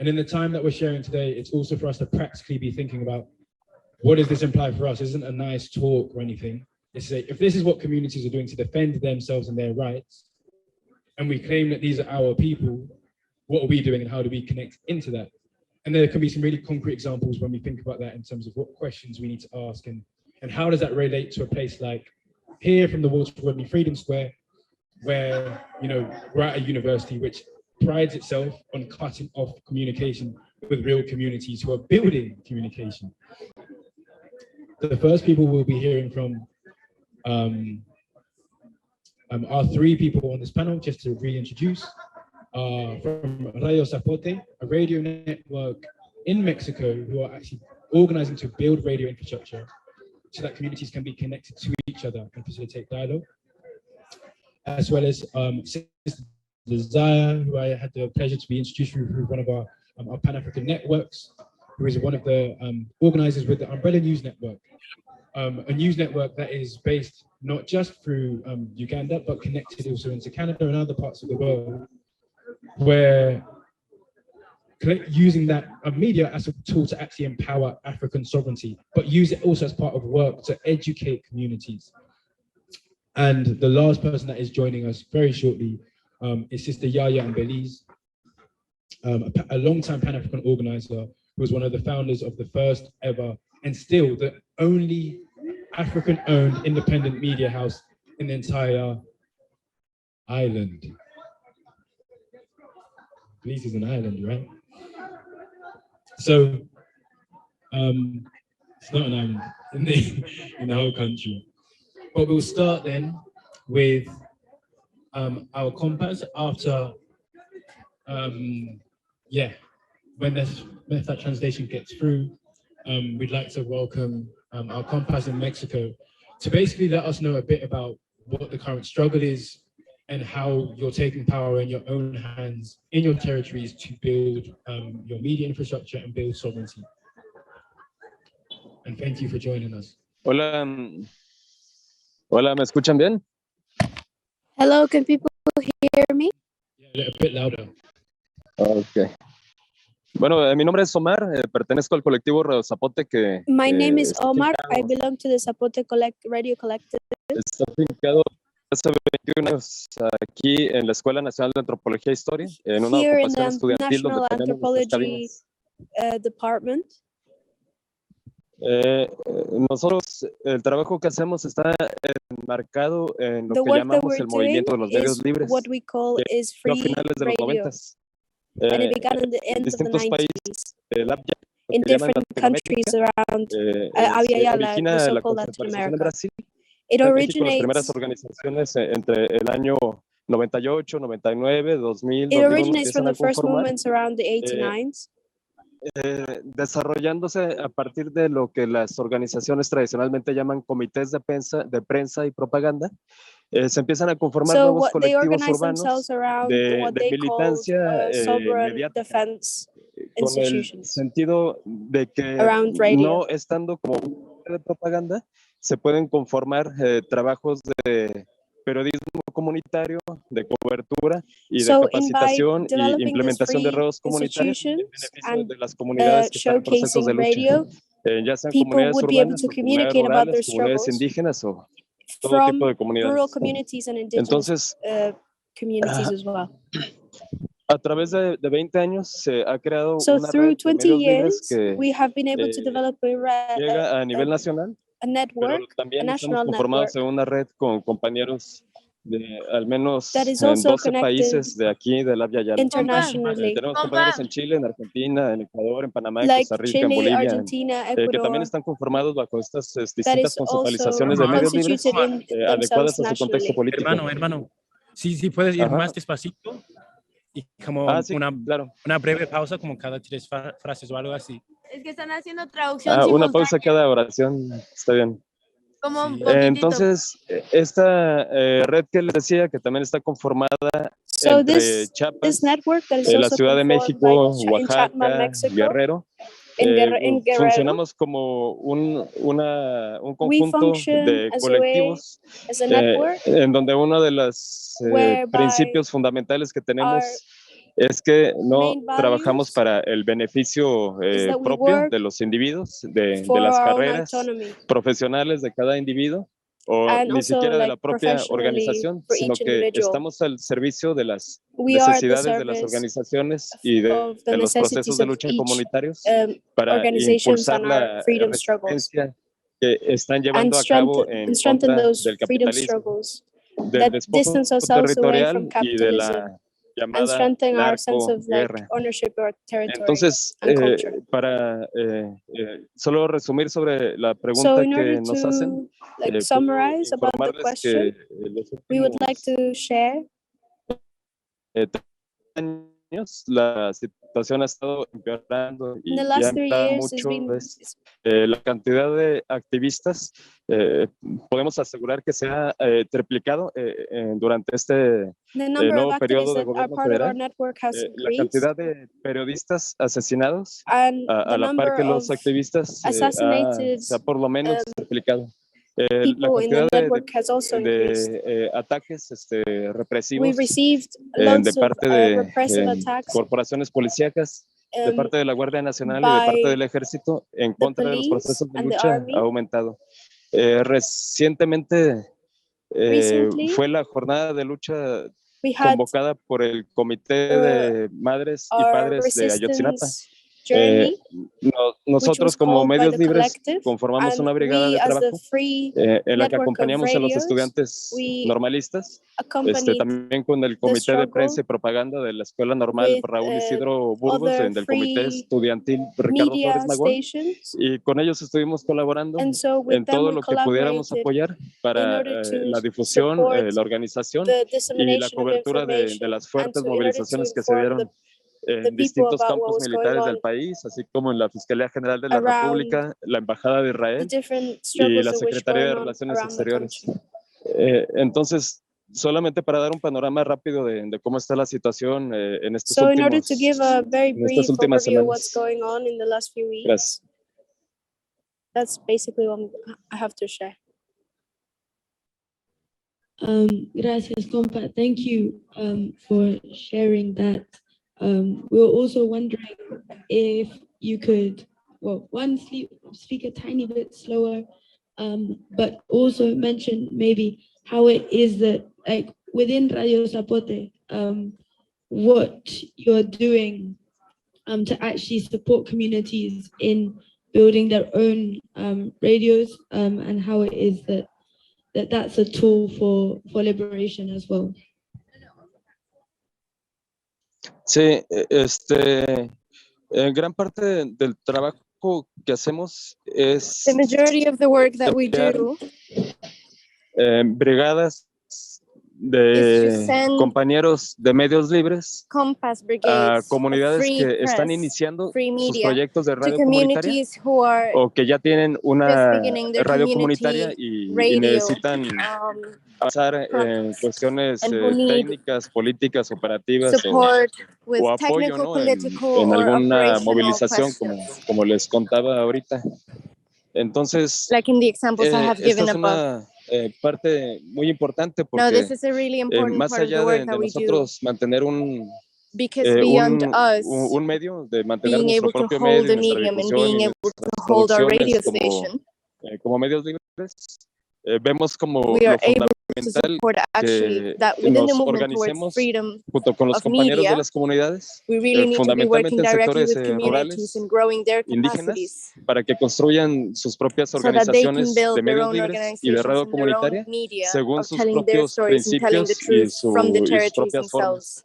And in the time that we're sharing today, it's also for us to practically be thinking about, what does this imply for us? It isn't a nice talk or anything. It's if this is what communities are doing to defend themselves and their rights, and we claim that these are our people, what are we doing and how do we connect into that? And there can be some really concrete examples when we think about that in terms of what questions we need to ask and how does that relate to a place like here from the Walter Rodney Freedom Square, where, you know, we're at a university which prides itself on cutting off communication with real communities who are building communication. The first people we'll be hearing from are three people on this panel, just to reintroduce. From Radio Zapote, a radio network in Mexico, who are actually organizing to build radio infrastructure so that communities can be connected to each other and facilitate dialogue. As well as Sister Desire, who I had the pleasure to be introduced through one of our Pan-African networks, who is one of the organizers with the Umbrella News Network, a news network that is based not just through Uganda, but connected also into Canada and other parts of the world, where using that media as a tool to actually empower African sovereignty, but use it also as part of work to educate communities. And the last person that is joining us very shortly is Sister YaYa and Belize, a long-time Pan-African organizer who was one of the founders of the first ever and still the only African-owned independent media house in the entire island. Belize is an island, right? So it's not an island in the whole country. But we'll start then with our compass after, when that translation gets through, we'd like to welcome our compass in Mexico to basically let us know a bit about what the current struggle is and how you're taking power in your own hands in your territories to build your media infrastructure and build sovereignty. And thank you for joining us. Hola, hola, ¿me escuchan bien? Hello, can people hear me? Yeah, a bit louder. Okay. Bueno, mi nombre es Omar, pertenezco al colectivo Radio Zapote que... My name is Omar, I belong to the Zapote Radio Collective. Está afincado hace 21 años aquí en la Escuela Nacional de Antropología e Historia, en una Here in ocupación the estudiantil National donde tenemos nuestras Anthropology cabinas. Department. Nosotros, el trabajo que hacemos está enmarcado en lo The que work that llamamos we're el movimiento de los doing medios is libres, what we call is a free finales de los radio, 90s. and it began in the En end of the distintos 90s países, el APYA, lo in que llaman different countries around se YaYa, origina the la so-called Latin concentración en America. Brasil. It En México, las primeras originates organizaciones entre el año 98, 99, 2000, It 2001 originates from empiezan a the first conformar, movements around the 89s. Desarrollándose a partir de lo que las organizaciones tradicionalmente llaman comités de prensa y propaganda. Se empiezan a conformar So nuevos they colectivos organize urbanos themselves around what de they call militancia sovereign mediática, defense con el institutions sentido de que around radio. no estando como de propaganda, se pueden conformar trabajos de periodismo comunitario, de cobertura y de capacitación y implementación de redes comunitarios en beneficio de las comunidades que están en procesos de lucha, ya sean comunidades urbanas, o comunidades rurales, comunidades indígenas o todo tipo de comunidades. Rural communities and indigenous Entonces, communities as well. A través de 20 años se ha creado una through red de 20 medios libres years, que we have been able to develop llega a nivel nacional, a network, pero también a estamos national conformados network en una red con compañeros de al menos that is en also 12 países de aquí, de la YaYa. internationally, Tenemos compañeros en Chile, en Argentina, en Ecuador, en Panamá, en like Costa Rica, en Chile, Bolivia, Argentina, que también Ecuador, están conformados bajo estas that distintas is also conceptualizaciones de medios libres constituted adecuadas themselves a su contexto nationally. político. Hermano, sí puedes ir más despacito y como sí, claro. una breve pausa, como cada 3 frases o algo así. Es que están haciendo traducción Una simultánea. pausa cada oración, está bien. Como un Sí. poquitito. Entonces, esta red que les decía, que también está conformada entre Chiapas, network that is la also Ciudad de conformed México, by in Chatma, Oaxaca, Mexico, Guerrero, in Guerrero. funcionamos como un conjunto function de as a colectivos as a network en donde uno de los whereby principios fundamentales que tenemos es que no main trabajamos values para el beneficio is that we propio work de los individuos, de for las our own carreras autonomy profesionales de cada individuo, o and ni also siquiera de like la propia professionally organización, for sino each que individual. estamos al servicio de las We are at the necesidades de las service organizaciones y de of the los procesos necessities de of lucha each comunitarios organizations para impulsar and our la freedom struggles resistencia que están and llevando a cabo strengthen en strengthen contra those del freedom capitalismo, struggles del that despojo distance ourselves away territorial from y de capitalism la and llamada strengthen our sense of like narcoguerra. ownership of territory Entonces, and culture. para solo resumir sobre la So pregunta in order que nos hacen, to like puedo summarize about the informarles que question, los we would like últimos to share 3 años la situación ha estado empeorando in the y ha last 3 empeorado years has mucho been la cantidad de activistas. Podemos asegurar que se ha triplicado durante este the number of nuevo activists periodo de that are gobierno part of our federal. network has La increased, cantidad de periodistas asesinados and a the la par number que of los activistas assassinated se ha por lo menos triplicado. La people in the cantidad network has also increased. de ataques We represivos received de lots of parte de repressive attacks corporaciones policíacas, de parte de la Guardia Nacional y de parte by del Ejército en the contra de los police procesos de and the lucha army. ha aumentado. Recientemente Recently, fue la jornada de lucha we had convocada por el Comité de Madres y our Padres de Ayotzinapa. resistance journey, which Nosotros was como called by medios the libres collective, conformamos and una brigada we de as the trabajo free en la que network of acompañamos a los radios, estudiantes we normalistas, accompanied también con el the Comité de Prensa struggle y Propaganda de la Escuela Normal with Raúl Isidro Burgos, other del Comité free Estudiantil Ricardo media Flores Magón, stations, y con ellos estuvimos colaborando and so with en them todo we lo que pudiéramos collaborated apoyar in para order to la difusión, support la organización the y la dissemination of cobertura de information las and fuertes in order to movilizaciones que se inform dieron the en people distintos about what campos was going militares del on país, así como en la Fiscalía General de la around República, la Embajada de the Israel different y struggles la that were Secretaría de going on Relaciones around the Exteriores. country. Entonces, solamente para dar un panorama rápido de cómo está la situación en estos So in order to últimos, give a very en estas brief últimas overview of what's semanas. going on in the last few weeks, Gracias. that's basically what I have to share. Gracias, compa. Thank you for sharing that. We were also wondering if you could, well, one, speak a tiny bit slower, but also mention maybe how it is that, like, within Radio Zapote, what you're doing to actually support communities in building their own radios, and how it is that that's a tool for liberation as well. Sí, en gran parte del trabajo que hacemos es The majority of the work that we do brigadas is to de send compañeros de medios libres compass a brigades of comunidades free que están press, iniciando free sus media, proyectos de to radio comunitaria communities who are o que ya tienen just una beginning their radio community comunitaria y radio, necesitan avanzar en cuestiones and who need técnicas, políticas, operativas support with o apoyo, technical, ¿no? political, en or alguna operational movilización, questions. como les contaba ahorita. Entonces, Like in the examples I have esta given es above. una parte muy importante Now, porque this is a really important más part of the allá work de that we do, nosotros mantener un because beyond us medio, de mantener being nuestro able to propio hold medio, a nuestra medium and difusión y being able nuestras to hold our radio producciones station, como medios libres, vemos como we are lo able to fundamental support actually que that within the nos movement towards organicemos freedom junto con los of compañeros de media, las comunidades, we really need to be working fundamentalmente en directly sectores with communities rurales, and growing their indígenas, capacities para que construyan sus propias so that they can organizaciones build de their medios own libres y de organizations radio and their own comunitaria media según of sus telling their propios stories and telling the principios truth from the y sus territories propias formas. themselves.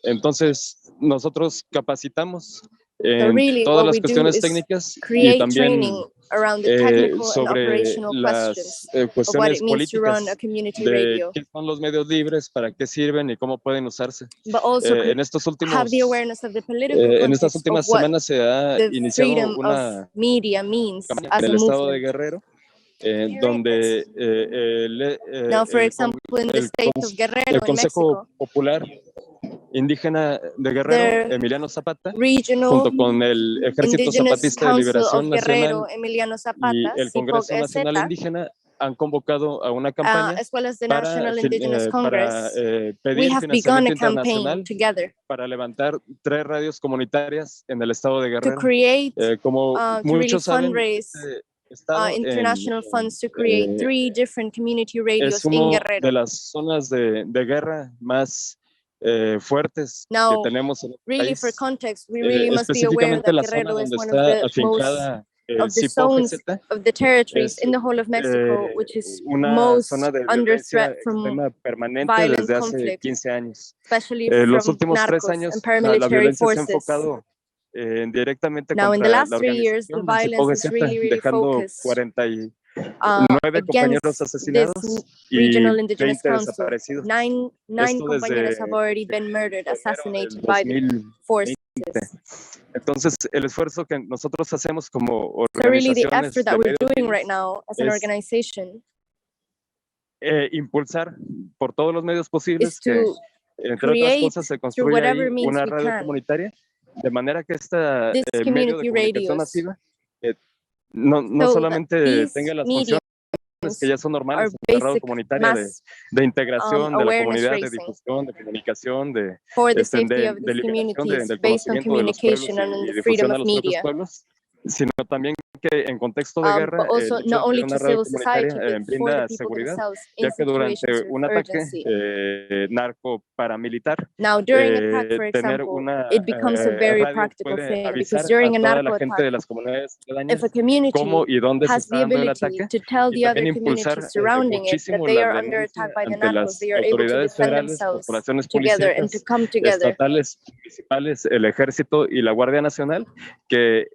Entonces, nosotros capacitamos So en really todas what las we do cuestiones is técnicas y create también training around the technical and sobre operational las questions of what cuestiones it means to políticas run a community de radio, qué son los medios libres, para qué sirven y cómo pueden usarse. but also En estos have the últimos, awareness of the political en estas context of últimas what semanas se ha the iniciado freedom of una media means campaña as en a el estado de movement. Guerrero, donde Now, for example, in the state of el Guerrero in Consejo Mexico, Popular Indígena de Guerrero, the Emiliano Zapata, Regional junto con el Ejército Indigenous Zapatista de Council Liberación of Guerrero, Nacional Emiliano y Zapata, el CIPOG Congreso Nacional EZ, Indígena, han convocado a una campaña as well as the para, National Indigenous Congress, we pedir have begun financiamiento a campaign internacional together para levantar 3 radios comunitarias en el estado de to Guerrero. create, Como to really muchos saben, fundraise estado international funds to create 3 different community radios es in una Guerrero. de las zonas de guerra más fuertes que Now, tenemos en el really, país. for context, we really must be aware Específicamente that la zona Guerrero is donde one of está the most afincada el of the CIPO zones GZ, of the territories es in the whole of Mexico, which is una most zona de under violencia threat from extrema permanente violent desde hace conflict, 15 años. especially Los from últimos 3 narcos años, and la paramilitary violencia se ha forces. enfocado directamente Now, in the contra last la 3 years, the organización del CIPO violence is GZ, really dejando focused 49 against compañeros this asesinados y regional indigenous 20 council. desaparecidos. Nine Esto compañeros desde have already been murdered, enero assassinated del by the 2020. forces. Entonces, el esfuerzo que nosotros hacemos como So really, the organizaciones effort that de we're medios doing libres right now as an es organization impulsar por todos los medios is posibles que, to entre otras create cosas, se through construya whatever ahí means una we radio can comunitaria, de manera que esta this medio de community comunicación radios. masiva no So solamente these tenga las media funciones que ya son are normales en la radio basic comunitaria mass de integración de la awareness comunidad, de raising difusión, de comunicación, for the safety of de these liberación communities del based on conocimiento de los pueblos communication and y the freedom difusión a of los propios media. pueblos, sino también que en contexto de guerra, But also el hecho not de only tener una to radio civil society, comunitaria but for the brinda people seguridad, themselves ya in que durante situations un of ataque urgency. narco-paramilitar, Now, during attack, for tener example, una it becomes a very radio practical puede thing avisar because during a a toda la narco gente attack, de las comunidades if aledañas a community cómo y dónde se has está the dando el ability ataque, to tell y the other también impulsar communities surrounding it that muchísimo they la are under denuncia attack by the ante narcos, las they are able to autoridades defend federales, themselves corporaciones together and to policíacas, come together. estatales, municipales, el ejército y la Guardia Nacional, que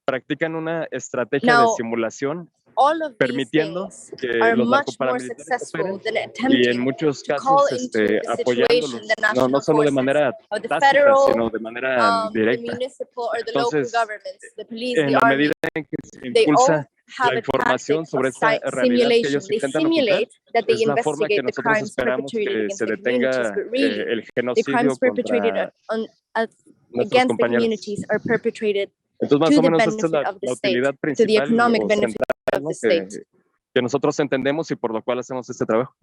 practican una estrategia de Now, simulación all of these permitiendo things que are los much more narcoparamilitares successful operen than y en attempting muchos to call casos into the situation apoyándolos, the no national solo de forces manera of the tácita, federal, sino de manera the directa. municipal or the local Entonces, governments, the police, en the la army. medida en que se They all impulsa have la a información tactic sobre of esta realidad que simulation. ellos They intentan ocultar, simulate that they es la forma que investigate the nosotros crimes esperamos perpetrated que against se the communities, detenga but really, el the genocidio crimes perpetrated contra nuestros against the compañeros. communities are perpetrated Entonces, más to o the menos esta es benefit of the la state, utilidad to the principal economic o benefit central, of ¿no? the state. que nosotros entendemos y por lo cual hacemos este trabajo.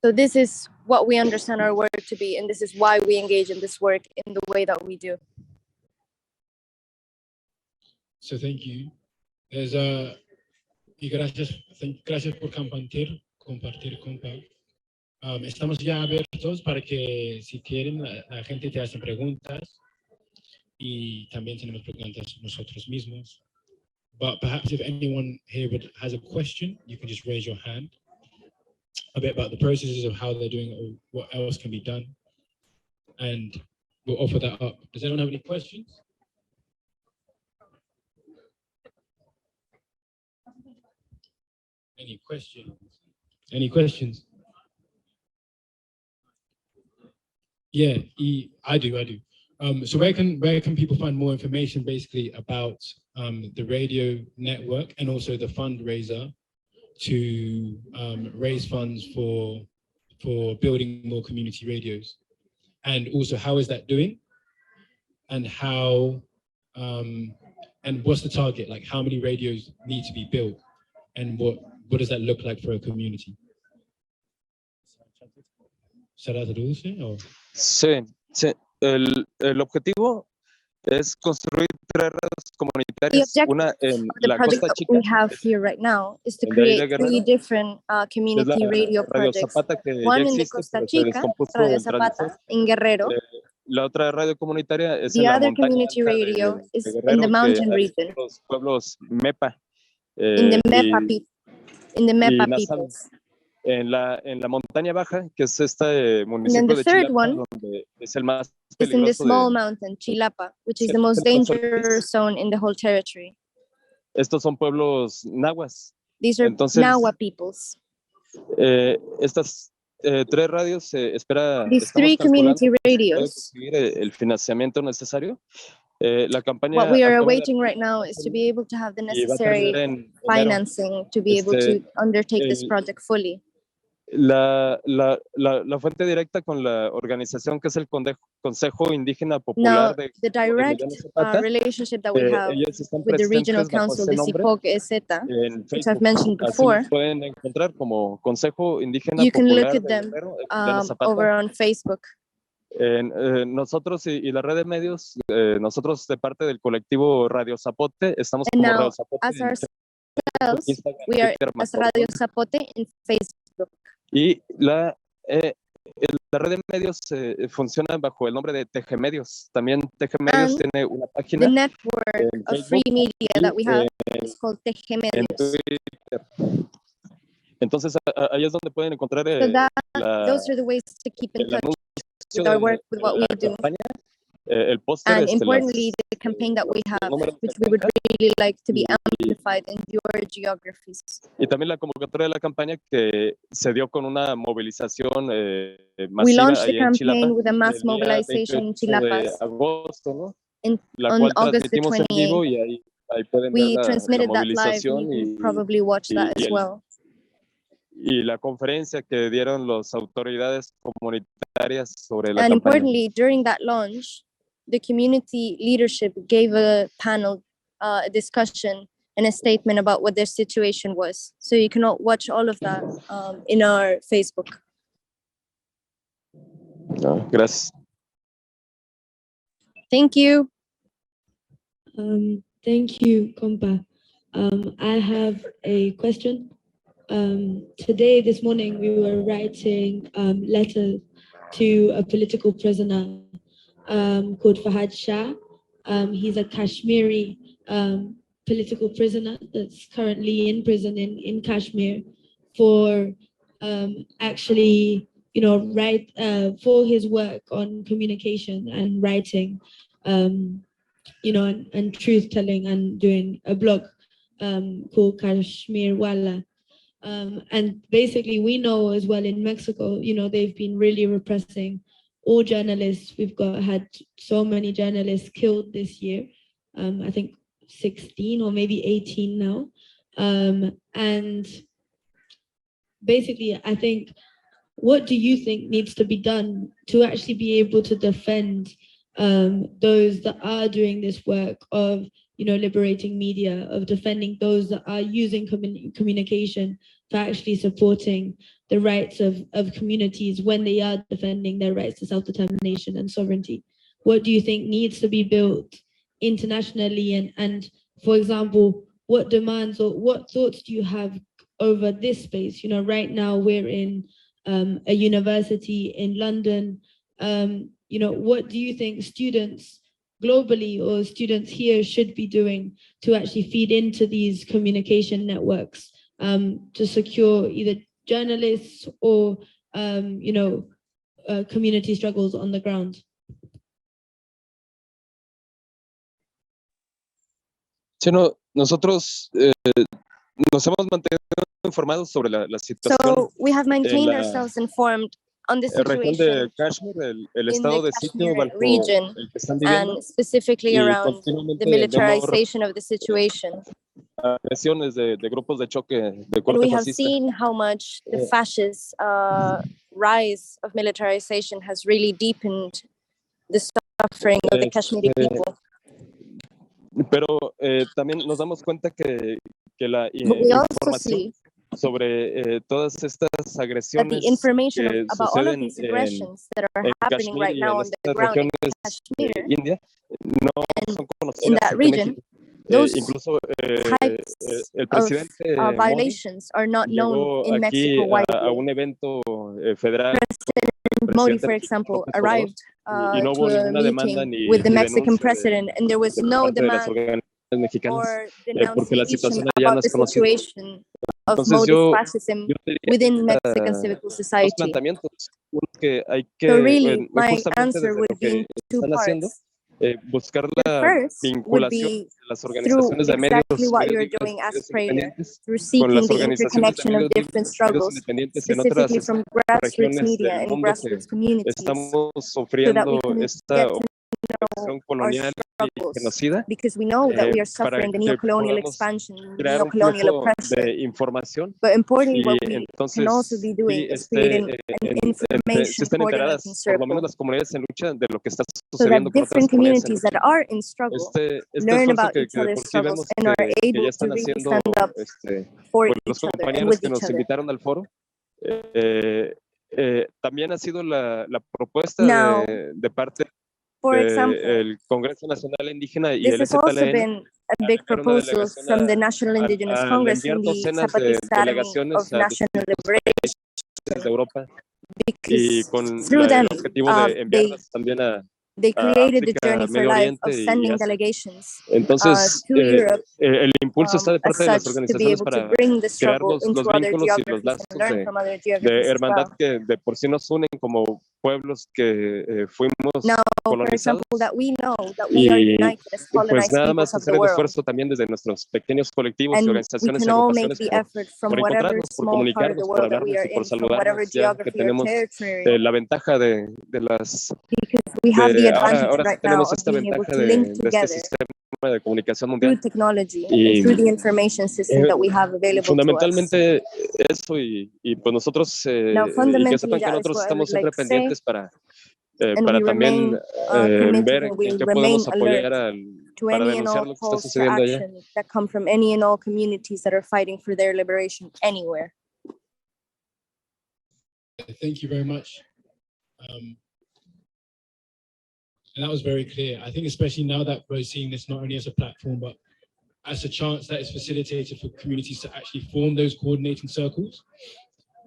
So this is what we understand our work to be, and this is why we engage in this work in the way that we do. So thank you. There's y gracias por compartir, compa. Estamos ya abiertos para que si quieren la gente te hace preguntas y también tenemos preguntas nosotros mismos. But perhaps if anyone here has a question, you can just raise your hand. A bit about the processes of how they're doing it or what else can be done. And we'll offer that up. Does anyone have any questions? Any questions? Any questions? Yeah, I do. So where can people find more information basically about the radio network and also the fundraiser to raise funds for building more community radios? And also, how is that doing? And how and what's the target? Like, how many radios need to be built? And what does that look like for a community? ¿Será traduce o? Sí. El objetivo es construir 3 redes comunitarias, una en la Costa Chica, we have here right now is to create 3 different community radio Radio projects. Zapata, que One ya in the existe, Costa pero se Chica, descompuso Radio el Zapata, transmisor. in Guerrero. La otra radio comunitaria es The en la other montaña community alta radio de is in Guerrero, the mountain que region, los pueblos Mepa in the Mepa y Nazal. peoples. En la montaña baja, que es este municipio the de third Chilapa, one donde es el más It's in the peligroso small de mountain, Chilapa, which is Sí, the most de los dangerous zone in the whole territory. estos son pueblos nahuas. These are Entonces, Nahua peoples. Estas 3 radios espera These estamos 3 community calculando que se puede radios. conseguir el financiamiento necesario. La campaña What we are acaba de awaiting right now is to be able to have the y va a necessary terminar en enero. financing to be able to undertake this project fully. La fuente directa con la organización que es el Consejo Indígena Now, Popular de the direct Zapata. relationship that we have Ellos están with the Regional presentes bajo Council ese de nombre Zapote Ezeta, en which I've Facebook. mentioned Así before. los pueden encontrar como Consejo Indígena You can look Popular at de them Guerrero, Emiliano Zapata. over on Facebook. Nosotros y la red de medios, nosotros de parte del colectivo Radio Zapote, estamos And como now, Radio Zapote as en ourselves, Instagram, we are Twitter, as Mastodon. Radio Zapote in Facebook. Y la red de medios funciona bajo el nombre de TG Medios. También TG Medios And tiene una The página network en of free Facebook media that we have y is called TG en Medios. Twitter. Entonces ahí es donde pueden encontrar Those are the ways to keep in el touch anuncio with our de work, with what we la do. campaña, el póster, And importantly, the campaign that we have, which we would really like to be amplified in your geographies. y también la convocatoria de la campaña que se dio con una movilización We masiva launched the ahí en Chilapa campaign with a mass el día mobilization in 28 de Chilapas agosto, ¿no? La on cual August the transmitimos en vivo 28th. y ahí pueden ver We la transmitted that live, and movilización you can probably watch that as well. y la conferencia que dieron las autoridades comunitarias sobre la And campaña. importantly, during that launch, the community leadership gave a panel, a discussion, and a statement about what their situation was. So you can watch all of that in our Facebook. No, gracias. Thank you. Thank you, Compa. I have a question. This morning, we were writing letters to a political prisoner called Fahad Shah. He's a Kashmiri political prisoner that's currently in prison in Kashmir for actually, for his work on communication and writing, and truth telling, and doing a blog called Kashmir Wala. And basically, we know as well in Mexico, they've been really repressing all journalists. We've had so many journalists killed this year. I think 16 or maybe 18 now. And basically, I think, what do you think needs to be done to actually be able to defend those that are doing this work of, liberating media, of defending those that are using communication for actually supporting the rights of communities when they are defending their rights to self-determination and sovereignty? What do you think needs to be built internationally? And for example, what demands or what thoughts do you have over this space? Right now we're in a university in London. What do you think students globally or students here should be doing to actually feed into these communication networks to secure either journalists or community struggles on the ground? Sí, nosotros nos hemos mantenido informados sobre la situación. So we have maintained ourselves informed on the región de situation Kashmir, el in estado the de sitio Kashmir bajo region, el que están viviendo, and specifically y around continuamente the militarization of the situation. agresiones de grupos de choque de And corte we have fascista. seen how much the fascist rise of militarization has really deepened the suffering of the Kashmiri people. Pero también nos damos cuenta que la But we also información see sobre todas estas that agresiones the information que about all of suceden these aggressions that are en happening Kashmir right y now en on the estas ground in regiones Kashmir, India no and son in conocidas that en region, México. those Incluso types el of presidente Modi violations are not known llegó in aquí Mexico a widely. un evento federal. President Modi, for example, arrived y no to hubo a ninguna demanda meeting with the Mexican denuncia president, and there was de no parte de las demand organizaciones mexicanas, or porque la denunciation situación allá no about the es conocida. situation of Entonces Modi's yo fascism diría within Mexican civil dos society. planteamientos. Uno que hay So que, really, my justamente answer desde would lo be que in two están haciendo, parts. buscar The la first would vinculación be de las through organizaciones de medios, exactly what you're libres, doing as medios prayer, independientes, through con seeking las the organizaciones de interconnection of medios different libres, medios struggles, independientes en specifically otras from grassroots regiones media del and mundo que grassroots communities, estamos so that we sufriendo can esta get to know colonial y genocida, because we know that we are suffering the neo-colonial expansion, neo-colonial oppression. Información. But importantly, what we Entonces, can also be doing is creating an information coordinating circle, las comunidades en lucha de lo que está so that different communities that are in struggle learn about each other's struggles and are able to really stand up for each other and with each other. Al foro. También ha sido la propuesta de parte del Congreso Nacional Indígena y el this has also ZLN, been a big proposal from the National Indigenous Congress and the Zapatista Academy of National Liberation de Europa, because con through them they created the Journey for Life of sending delegations to Europe el impulso está de parte de las to be organizaciones able to para bring the crear struggle into other vínculos y los geographies lazos and learn from other de geographies as hermandad well. que de por sí nos unen como pueblos que fuimos Now, for colonizados. example, that we know that we are united as Pues colonized nada peoples más of hacer the el world. esfuerzo también desde nuestros pequeños colectivos y And we organizaciones y can all make agrupaciones the effort from por whatever encontrarnos, por small part of the comunicarnos, por world that we hablarnos are y por in, from whatever saludarnos, ya que geography or tenemos territory. la ventaja de las Because we have the advantage ahora right now tenemos of esta being able ventaja to link de este together sistema de comunicación through mundial. technology Y and through the information system that we have available to us. Fundamentalmente eso y pues nosotros Now, y que fundamentally, sepan que that is nosotros what I estamos would like siempre to say. pendientes para And we también remain committed ver and we en qué remain podemos apoyar alert to para any and denunciar all lo que está calls to sucediendo allá. action that come from any and all communities that are fighting for their liberation anywhere. Thank you very much. And that was very clear. I think especially now that we're seeing this not only as a platform, but as a chance that is facilitated for communities to actually form those coordinating circles,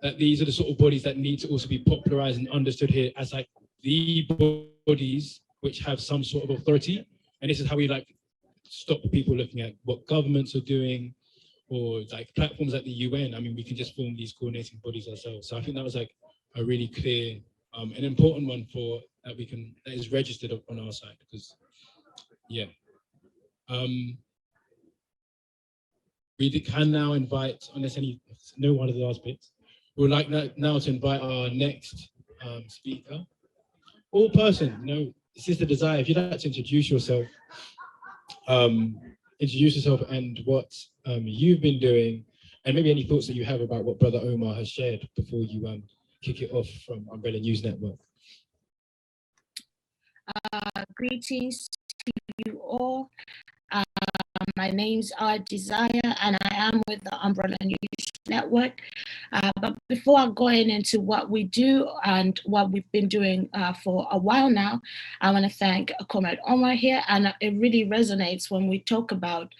that these are the sort of bodies that need to also be popularized and understood here as like the bodies which have some sort of authority. And this is how we like stop people looking at what governments are doing or like platforms like the UN. I mean, we can just form these coordinating bodies ourselves. So I think that was like a really clear, an important one for that is registered on our side because, yeah. We can now invite, unless no one of the last bits, we would like now to invite our next speaker or person. This is the desire. If you'd like to introduce yourself and what you've been doing, and maybe any thoughts that you have about what Brother Omar has shared before you kick it off from Umbrella News Network. Greetings to you all. My name's Desire, and I am with the Umbrella News Network. But before I go into what we do and what we've been doing for a while now, I want to thank Comrade Omar here. And it really resonates when we talk about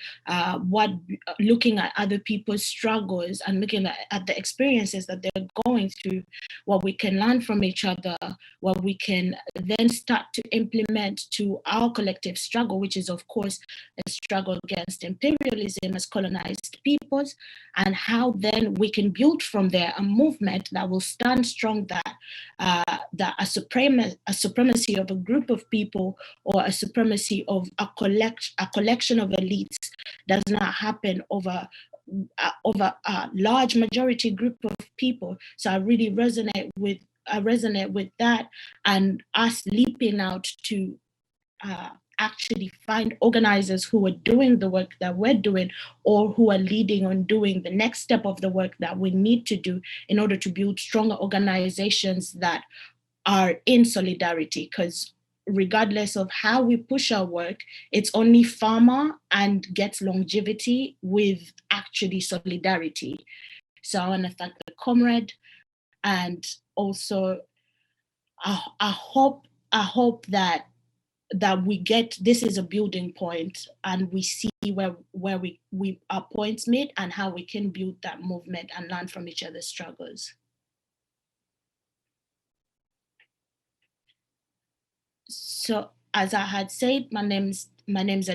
looking at other people's struggles and looking at the experiences that they're going through, what we can learn from each other, what we can then start to implement to our collective struggle, which is, of course, a struggle against imperialism as colonized peoples, and how then we can build from there a movement that will stand strong, that a supremacy of a group of people or a supremacy of a collection of elites does not happen over a large majority group of people. So I really resonate with that, and us leaping out to actually find organizers who are doing the work that we're doing, or who are leading on doing the next step of the work that we need to do in order to build stronger organizations that are in solidarity. Because regardless of how we push our work, it's only farmer and gets longevity with actually solidarity. So I want to thank the comrade, and also I hope that we get, this is a building point, and we see where our points meet and how we can build that movement and learn from each other's struggles. So as I had said, my name's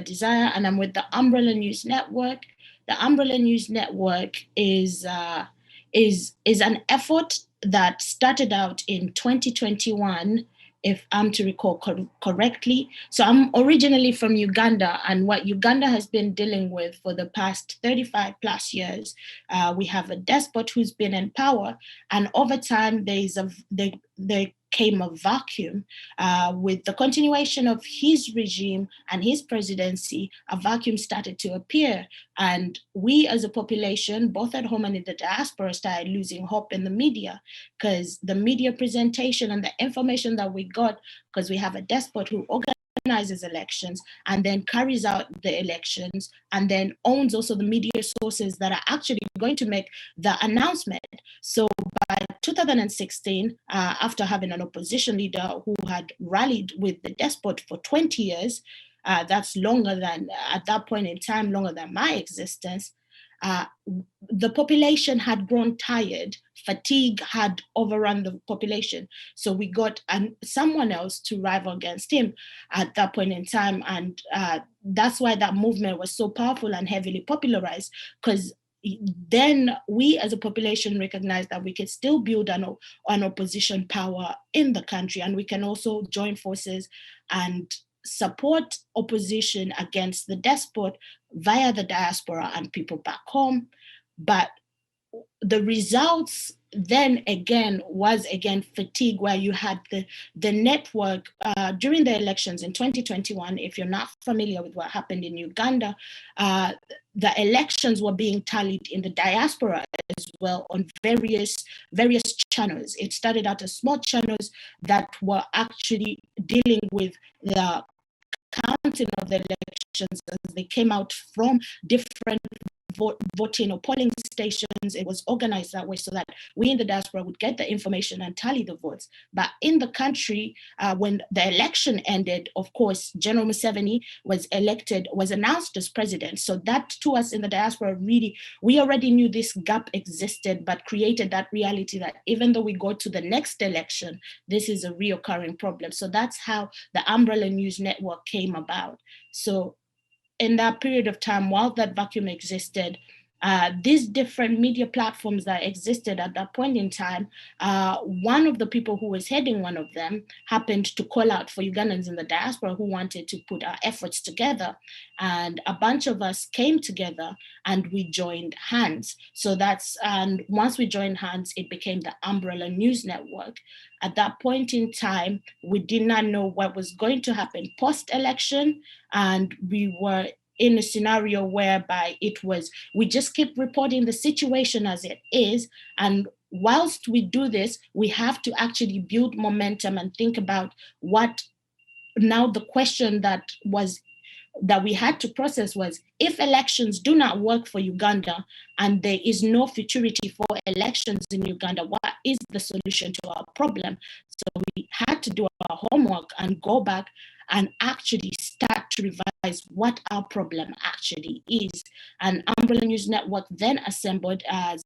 Desire, and I'm with the Umbrella News Network. The Umbrella News Network is an effort that started out in 2021, if I'm to recall correctly. So I'm originally from Uganda, and what Uganda has been dealing with for the past 35 plus years, we have a despot who's been in power, and over time there came a vacuum. With the continuation of his regime and his presidency, a vacuum started to appear. And we as a population, both at home and in the diaspora, started losing hope in the media, because the media presentation and the information that we got, because we have a despot who organizes elections and then carries out the elections and then owns also the media sources that are actually going to make the announcement. So by 2016, after having an opposition leader who had rallied with the despot for 20 years, that's longer than, at that point in time, longer than my existence, the population had grown tired. Fatigue had overrun the population. So we got someone else to rival against him at that point in time. And that's why that movement was so powerful and heavily popularized, because then we as a population recognized that we could still build an opposition power in the country, and we can also join forces and support opposition against the despot via the diaspora and people back home. But the results then again was fatigue, where you had the network during the elections in 2021. If you're not familiar with what happened in Uganda, the elections were being tallied in the diaspora as well on various channels. It started out as small channels that were actually dealing with the counting of the elections as they came out from different voting or polling stations. It was organized that way so that we in the diaspora would get the information and tally the votes. But in the country, when the election ended, of course, General Museveni was announced as president. So that to us in the diaspora, really, we already knew this gap existed, but created that reality that even though we go to the next election, this is a reoccurring problem. So that's how the Umbrella News Network came about. So in that period of time, while that vacuum existed, these different media platforms that existed at that point in time, one of the people who was heading one of them happened to call out for Ugandans in the diaspora who wanted to put our efforts together. And a bunch of us came together and we joined hands. And once we joined hands, it became the Umbrella News Network. At that point in time, we did not know what was going to happen post-election, and we were in a scenario whereby we just keep reporting the situation as it is. And whilst we do this, we have to actually build momentum and think about the question that we had to process was, if elections do not work for Uganda and there is no futurity for elections in Uganda, what is the solution to our problem? So we had to do our homework and go back and actually start to revise what our problem actually is. And Umbrella News Network then assembled as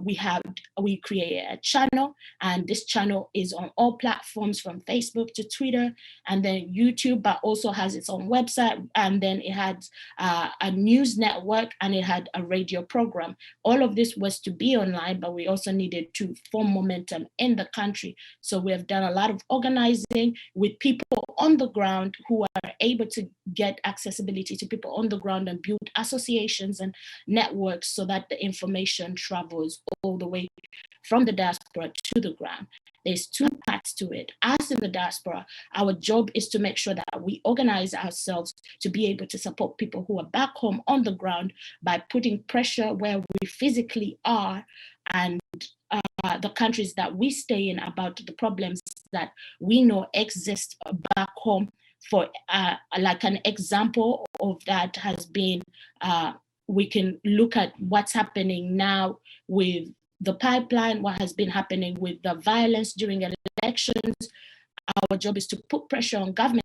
we created a channel, and this channel is on all platforms from Facebook to Twitter and then YouTube, but also has its own website. And then it had a news network and it had a radio program. All of this was to be online, but we also needed to form momentum in the country. So we have done a lot of organizing with people on the ground who are able to get accessibility to people on the ground and build associations and networks so that the information travels all the way from the diaspora to the ground. There's two parts to it. Us in the diaspora, our job is to make sure that we organize ourselves to be able to support people who are back home on the ground by putting pressure where we physically are, and the countries that we stay in about the problems that we know exist back home. For like an example of that has been, we can look at what's happening now with the pipeline, what has been happening with the violence during elections. Our job is to put pressure on governments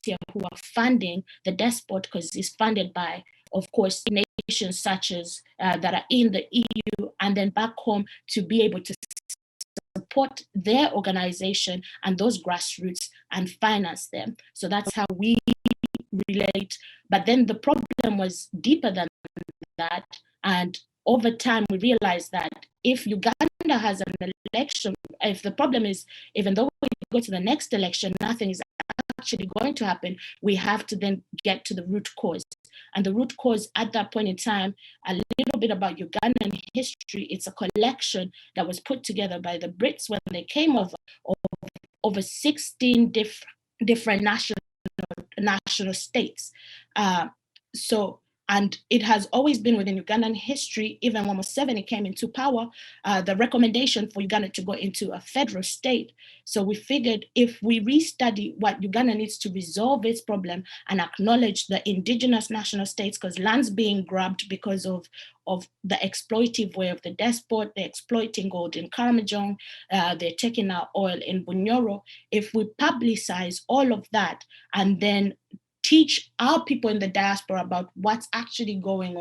here who are funding the despot, because it's funded by, of course, nations such as that are in the EU, and then back home to be able to support their organization and those grassroots and finance them. So that's how we relate. But then the problem was deeper than that. And over time, we realized that if Uganda has an election, if the problem is, even though we go to the next election, nothing is actually going to happen, we have to then get to the root cause. And the root cause at that point in time, a little bit about Ugandan history, it's a collection that was put together by the Brits when they came over, of over 16 different national states. And it has always been within Ugandan history, even when Museveni came into power, the recommendation for Uganda to go into a federal state. So we figured if we restudy what Uganda needs to resolve its problem and acknowledge the indigenous national states, because land's being grabbed because of the exploitive way of the despot, they're exploiting gold in Karamojong, they're taking our oil in Bunyoro. If we publicize all of that and then teach our people in the diaspora about what's actually going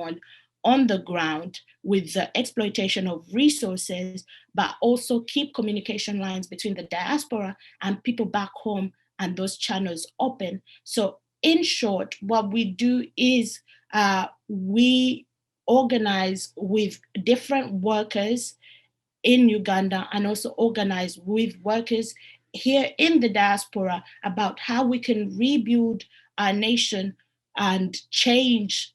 on the ground with the exploitation of resources, but also keep communication lines between the diaspora and people back home and those channels open. So in short, what we do is we organize with different workers in Uganda and also organize with workers here in the diaspora about how we can rebuild our nation and change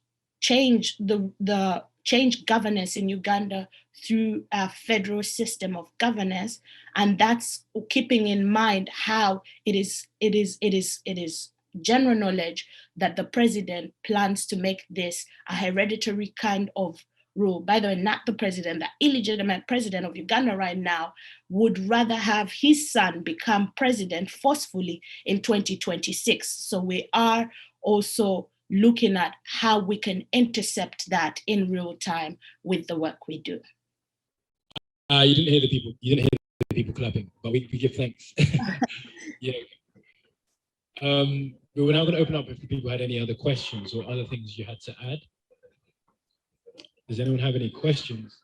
governance in Uganda through a federal system of governance, and that's keeping in mind how it is general knowledge that the president plans to make this a hereditary kind of rule. By the way, not the president, the illegitimate president of Uganda right now would rather have his son become president forcefully in 2026. So we are also looking at how we can intercept that in real time with the work we do. You didn't hear the people clapping, but we give thanks. Yeah. But we're now going to open up if people had any other questions or other things you had to add. Does anyone have any questions?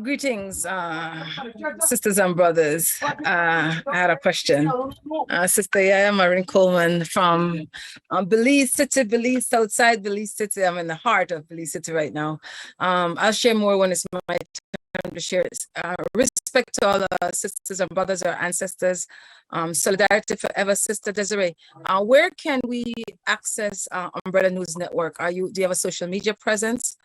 Greetings, sisters and brothers. I had a question. Sister YaYa Maureen Coleman from Belize City, Belize, Southside Belize City. I'm in the heart of Belize City right now. I'll share more when it's my turn to share. Respect to all the sisters and brothers, our ancestors. Solidarity forever, Sister Desiree. Where can we access Umbrella News Network? Do you have a social media presence?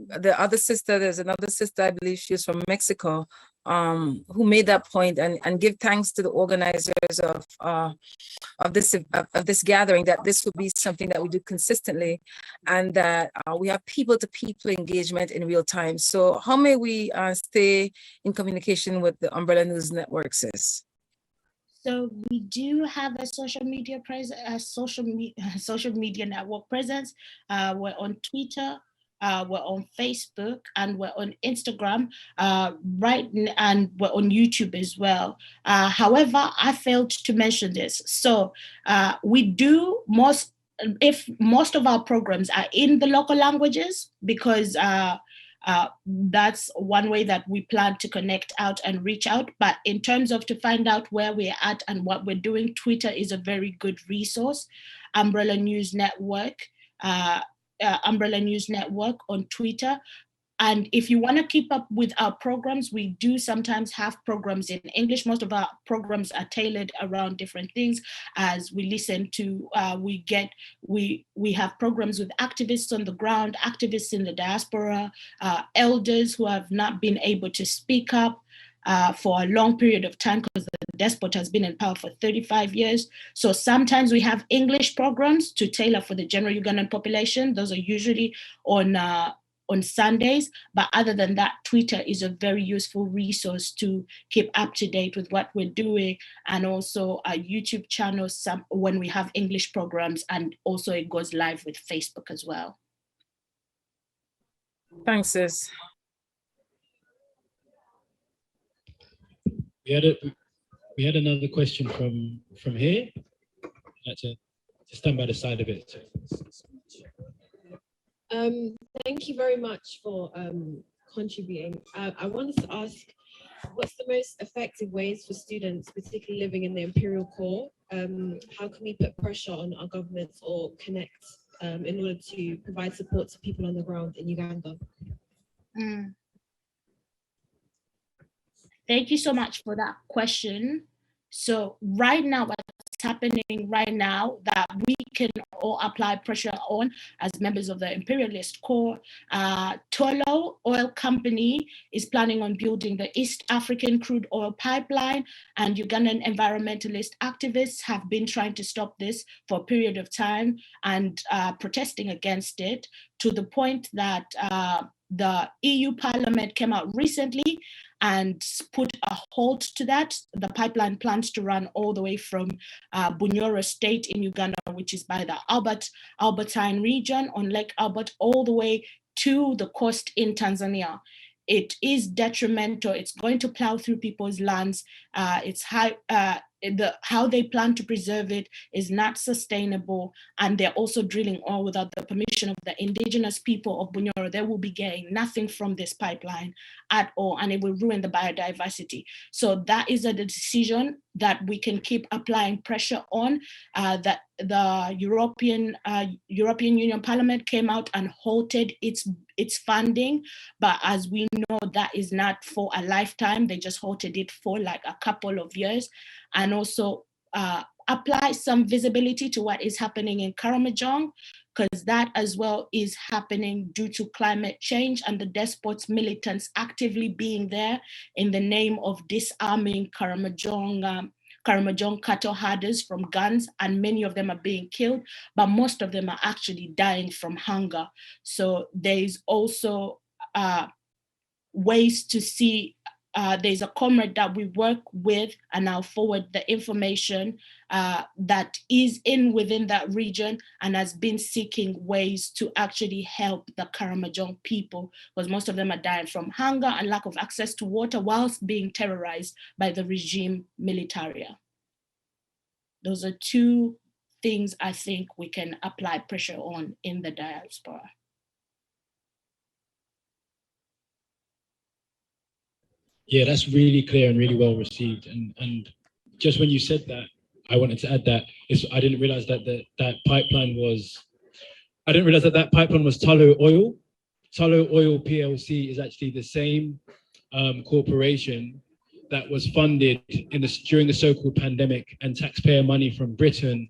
The other sister, there's another sister, I believe she's from Mexico, who made that point and give thanks to the organizers of this gathering, that this will be something that we do consistently and that we have people-to-people engagement in real time. So how may we stay in communication with the Umbrella News Network, sis? So we do have a social media social media network presence. We're on Twitter. We're on Facebook and we're on Instagram, and we're on YouTube as well. However, I failed to mention this. So we do most of our programs are in the local languages because that's one way that we plan to connect out and reach out. But in terms of to find out where we're at and what we're doing, Twitter is a very good resource. Umbrella News Network. Umbrella News Network on Twitter. And if you want to keep up with our programs, we do sometimes have programs in English. Most of our programs are tailored around different things. As we listen to, we have programs with activists on the ground, activists in the diaspora, elders who have not been able to speak up for a long period of time because the despot has been in power for 35 years. So sometimes we have English programs to tailor for the general Ugandan population. Those are usually on Sundays. But other than that, Twitter is a very useful resource to keep up to date with what we're doing. And also our YouTube channel when we have English programs, and also it goes live with Facebook as well. Thanks, sis. We had another question from here. I'd like to stand by the side of it. Thank you very much for contributing. I wanted to ask, what's the most effective ways for students, particularly living in the imperial core? How can we put pressure on our governments or connect in order to provide support to people on the ground in Uganda? Thank you so much for that question. So right now, what's happening right now that we can all apply pressure on as members of the imperialist core. Tullow Oil Company is planning on building the East African crude oil pipeline, and Ugandan environmentalist activists have been trying to stop this for a period of time and protesting against it, to the point that the EU Parliament came out recently and put a halt to that. The pipeline plans to run all the way from Bunyoro State in Uganda, which is by the Albertine region on Lake Albert, all the way to the coast in Tanzania. It is detrimental. It's going to plow through people's lands. How they plan to preserve it is not sustainable, and they're also drilling oil without the permission of the indigenous people of Bunyoro. They will be getting nothing from this pipeline at all, and it will ruin the biodiversity. So that is a decision that we can keep applying pressure on. That the European Union Parliament came out and halted its funding, but as we know, that is not for a lifetime. They just halted it for like a couple of years, and also apply some visibility to what is happening in Karamojong, because that as well is happening due to climate change and the despots militants actively being there in the name of disarming Karamojong cattle herders from guns, and many of them are being killed, but most of them are actually dying from hunger. So there's also ways to see. There's a comrade that we work with, and I'll forward the information that is within that region and has been seeking ways to actually help the Karamojong people, because most of them are dying from hunger and lack of access to water whilst being terrorized by the regime militaria. Those are two things I think we can apply pressure on in the diaspora. Yeah, that's really clear and really well received. And just when you said that, I wanted to add that I didn't realize that that pipeline was Tullow Oil. Tullow Oil PLC is actually the same corporation that was funded during the so-called pandemic, and taxpayer money from Britain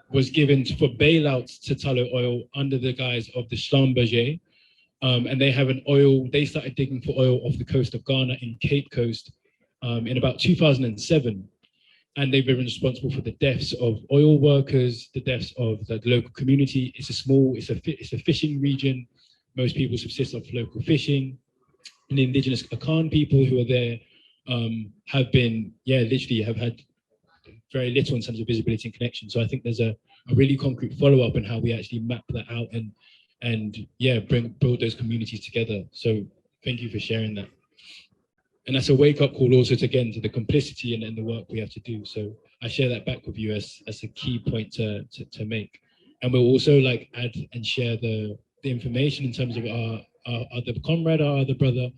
was given for bailouts to Tullow Oil under the guise of the Schlumberger. And they started digging for oil off the coast of Ghana in Cape Coast in about 2007. And they've been responsible for the deaths of oil workers, the deaths of the local community. It's a fishing region. Most people subsist off local fishing. And the indigenous Akan people who are there have had very little in terms of visibility and connection. So I think there's a really concrete follow-up on how we actually map that out and build those communities together. So thank you for sharing that. And that's a wake-up call also to the complicity and the work we have to do. So I share that back with you as a key point to make. And we'll also add and share the information in terms of our other comrade, our other brother,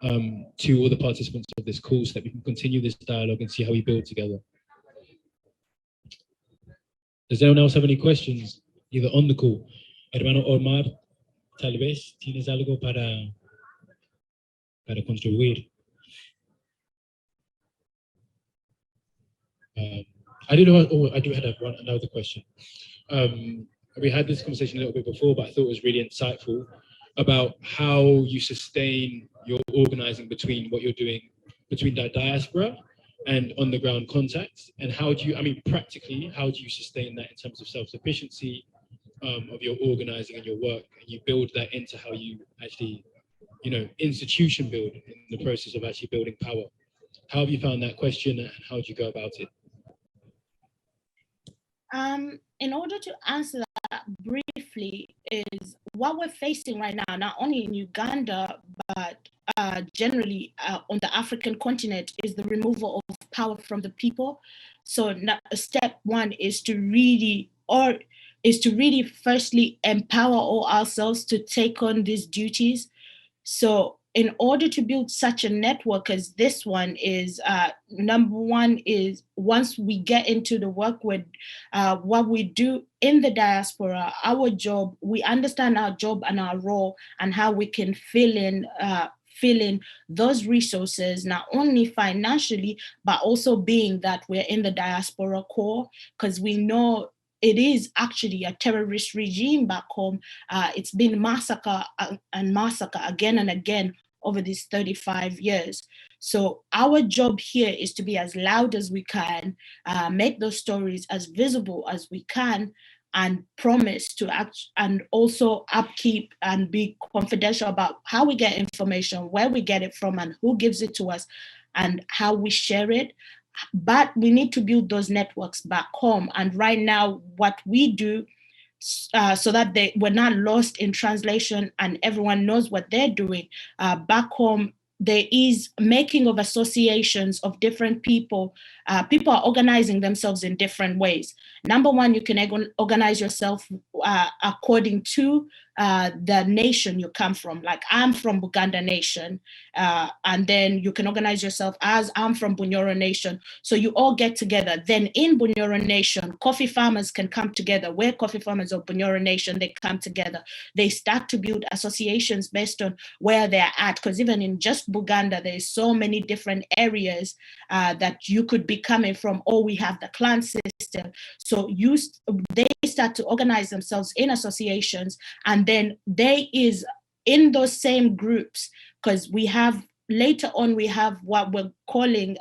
to all the participants of this call, so that we can continue this dialogue and see how we build together. Does anyone else have any questions, either on the call? Hermano Omar, tal vez tienes algo para contribuir. I do have another question. We had this conversation a little bit before, but I thought it was really insightful about how you sustain your organizing between what you're doing between the diaspora and on the ground contacts, and practically, how do you sustain that in terms of self-sufficiency of your organizing and your work, and you build that into how you actually, institution build in the process of actually building power? How have you found that question, and how do you go about it? In order to answer that briefly, is what we're facing right now, not only in Uganda, but generally on the African continent, is the removal of power from the people. So step one is to really firstly empower all ourselves to take on these duties. So in order to build such a network as this one is, number one is, once we get into the work with what we do in the diaspora, our job, we understand our job and our role and how we can fill in those resources, not only financially, but also being that we're in the diaspora core, because we know it is actually a terrorist regime back home. It's been massacre and massacre again and again over these 35 years. So our job here is to be as loud as we can, make those stories as visible as we can, and promise to act, and also upkeep and be confidential about how we get information, where we get it from, and who gives it to us, and how we share it. But we need to build those networks back home. And right now, what we do, so that we're not lost in translation and everyone knows what they're doing, back home, there is making of associations of different people. People are organizing themselves in different ways. Number one, you can organize yourself according to the nation you come from. Like, I'm from Uganda Nation, and then you can organize yourself as I'm from Bunyoro Nation. So you all get together. Then in Bunyoro Nation, coffee farmers can come together. We're coffee farmers of Bunyoro Nation, they come together. They start to build associations based on where they're at. Because even in just Buganda, there's so many different areas that you could be coming from, or we have the clan system. So they start to organize themselves in associations, and then they is in those same groups, because we have later on, we have what we're calling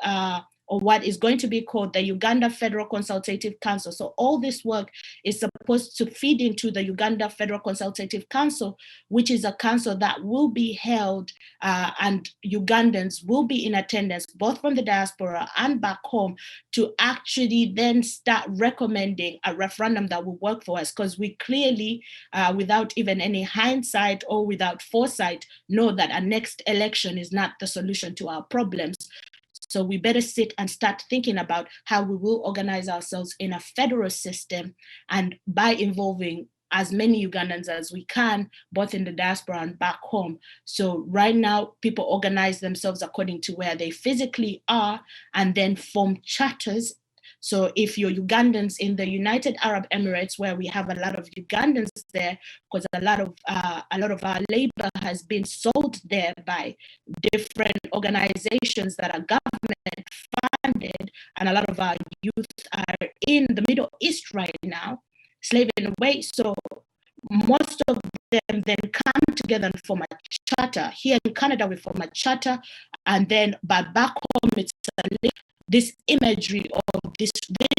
or what is going to be called the Uganda Federal Consultative Council. So all this work is supposed to feed into the Uganda Federal Consultative Council, which is a council that will be held and Ugandans will be in attendance, both from the diaspora and back home, to actually then start recommending a referendum that will work for us. Because we clearly, without even any hindsight or without foresight, know that a next election is not the solution to our problems. So we better sit and start thinking about how we will organize ourselves in a federal system, and by involving as many Ugandans as we can, both in the diaspora and back home. So right now, people organize themselves according to where they physically are, and then form charters. So if you're Ugandans in the United Arab Emirates, where we have a lot of Ugandans there, because a lot of our labor has been sold there by different organizations that are government funded, and a lot of our youth are in the Middle East right now, slaving away. So most of them then come together and form a charter. Here in Canada, we form a charter, and then back home, it's this imagery of this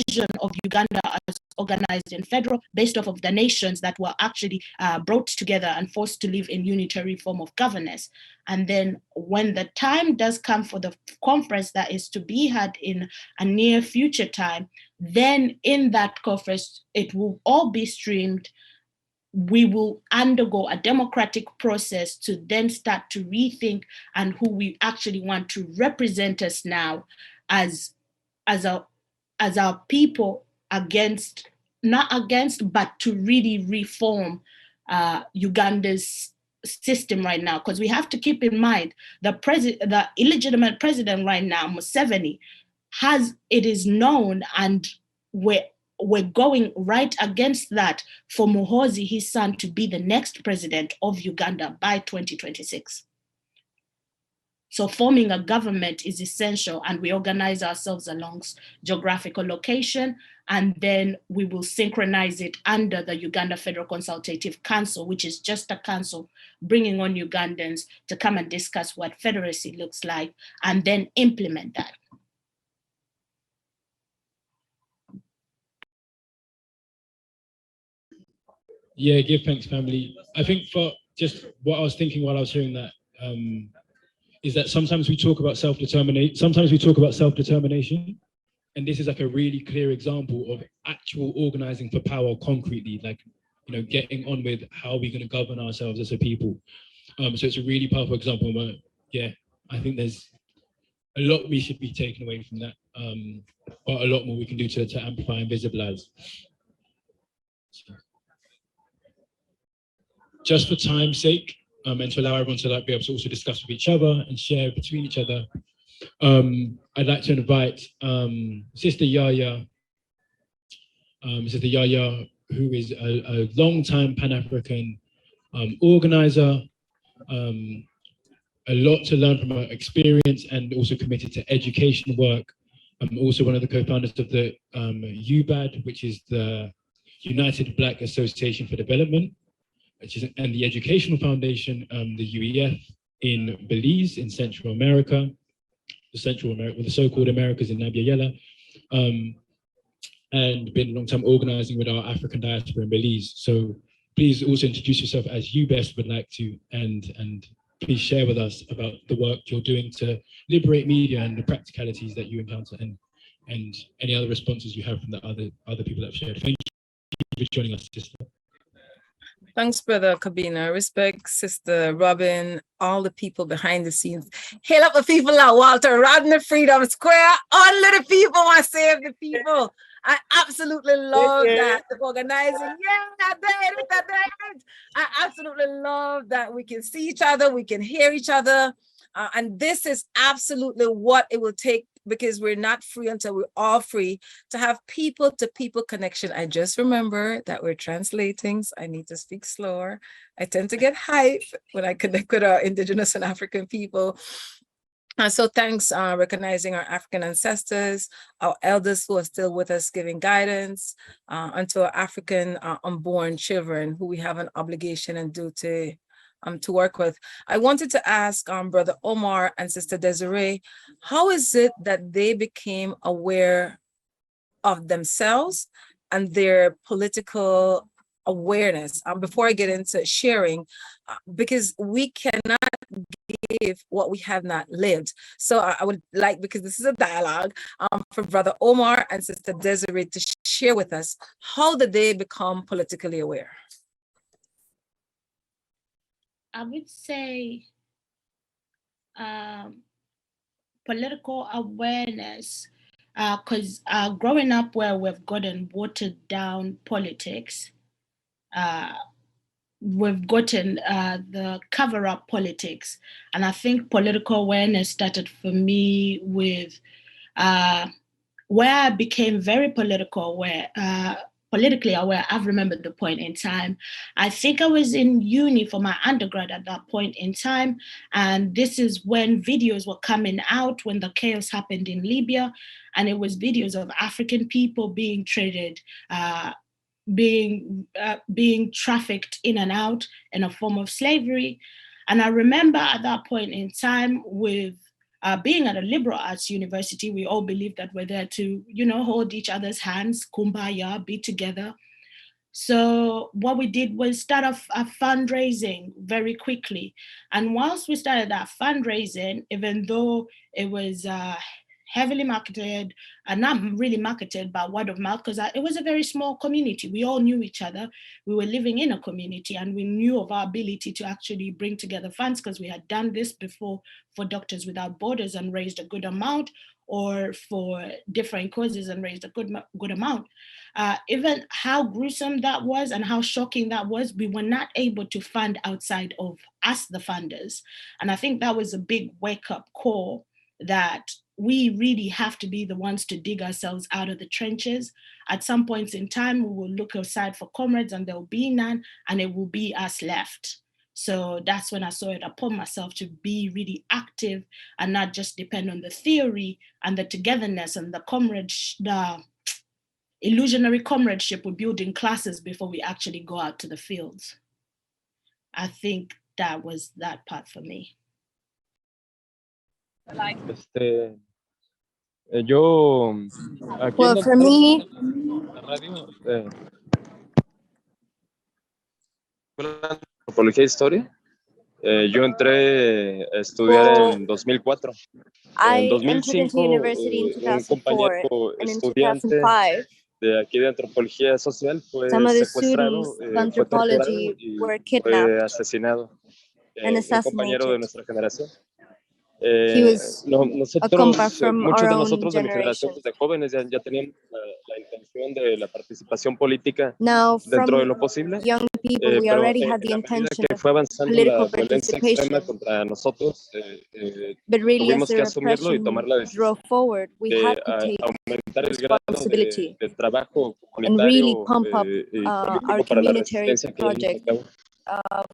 vision of Uganda as organized in federal, based off of the nations that were actually brought together and forced to live in unitary form of governance. And then when the time does come for the conference that is to be had in a near future time, then in that conference, it will all be streamed. We will undergo a democratic process to then start to rethink and who we actually want to represent us now as our people, not against, but to really reform Uganda's system right now. Because we have to keep in mind the illegitimate president right now, Museveni, it is known, and we're going right against that for Muhoozi, his son, to be the next president of Uganda by 2026. So forming a government is essential, and we organize ourselves along geographical location, and then we will synchronize it under the Uganda Federal Consultative Council, which is just a council bringing on Ugandans to come and discuss what federacy looks like, and then implement that. Yeah, give thanks, family. I think for just what I was thinking while I was hearing that, is that sometimes we talk about self-determination, and this is like a really clear example of actual organizing for power concretely, like, you know, getting on with how we're going to govern ourselves as a people. So it's a really powerful example. But yeah, I think there's a lot we should be taken away from that, but a lot more we can do to amplify and visibilize. Just for time's sake, and to allow everyone to be able to also discuss with each other and share between each other, I'd like to invite Sister YaYa, who is a long-time Pan-African organizer, a lot to learn from her experience, and also committed to education work. I'm also one of the co-founders of the UBAD, which is the United Black Association for Development, and the Educational Foundation, the UEF in Belize, in Central America, the so-called Americas in YaYa, and been a long time organizing with our African diaspora in Belize. So please also introduce yourself as you best would like to, and please share with us about the work you're doing to liberate media and the practicalities that you encounter, and any other responses you have from the other people that have shared. Thank you for joining us, sister. Thanks, Brother Kabina. Respect, Sister Robin, all the people behind the scenes. Hail up the people at Walter Rodney Freedom Square. Only the people want to save the people. I absolutely love that. The organizing. Yeah, I did it. I absolutely love that we can see each other, we can hear each other. And this is absolutely what it will take, because we're not free until we're all free, to have people-to-people connection. I just remember that we're translating, so I need to speak slower. I tend to get hype when I connect with our Indigenous and African people. So thanks, recognizing our African ancestors, our elders who are still with us giving guidance, and to our African unborn children who we have an obligation and duty to work with. I wanted to ask Brother Omar and Sister Desiree, how is it that they became aware of themselves and their political awareness? Before I get into sharing, because we cannot give what we have not lived. So I would like, because this is a dialogue, for Brother Omar and Sister Desiree to share with us, how did they become politically aware? I would say political awareness, because growing up where we've gotten watered down politics, we've gotten the cover-up politics. And I think political awareness started for me with where I became very politically aware. I've remembered the point in time. I think I was in uni for my undergrad at that point in time. And this is when videos were coming out, when the chaos happened in Libya. And it was videos of African people being traded, being trafficked in and out in a form of slavery. And I remember at that point in time, with being at a liberal arts university, we all believed that we're there to, hold each other's hands, kumbaya, be together. So what we did was start a fundraising very quickly. And once we started that fundraising, even though it was heavily marketed, and not really marketed, but word of mouth, because it was a very small community. We all knew each other. We were living in a community, and we knew of our ability to actually bring together funds, because we had done this before for Doctors Without Borders and raised a good amount, or for different causes and raised a good amount. Even how gruesome that was and how shocking that was, we were not able to fund outside of us, the funders. And I think that was a big wake-up call, that we really have to be the ones to dig ourselves out of the trenches. At some points in time, we will look outside for comrades and there will be none, and it will be us left. So that's when I saw it upon myself to be really active and not just depend on the theory and the togetherness and the illusionary comradeship we build in classes before we actually go out to the fields. I think that was that part for me. Yo, aquí Well, for me, la radio, antropología e historia. Yo entré a estudiar en 2004. En I entered into 2005, university in un 2004, compañero and in estudiante 2005, de aquí de antropología social fue some of the secuestrado, students of fue torturado anthropology y were fue kidnapped asesinado. and Un compañero de assassinated. nuestra generación. He was a Nosotros, compa from muchos our de own nosotros de mi generación, generation. desde jóvenes, ya teníamos la intención de la participación política Now, dentro de lo from posible, young people, we pero already had en the la medida intention que of fue avanzando political la violencia extrema participation. contra nosotros, But really, as tuvimos the que asumirlo y tomar la repression drove decisión forward, we de had to take aumentar el grado responsibility de trabajo and really comunitario pump up y our político para la community resistencia que llevamos a project cabo.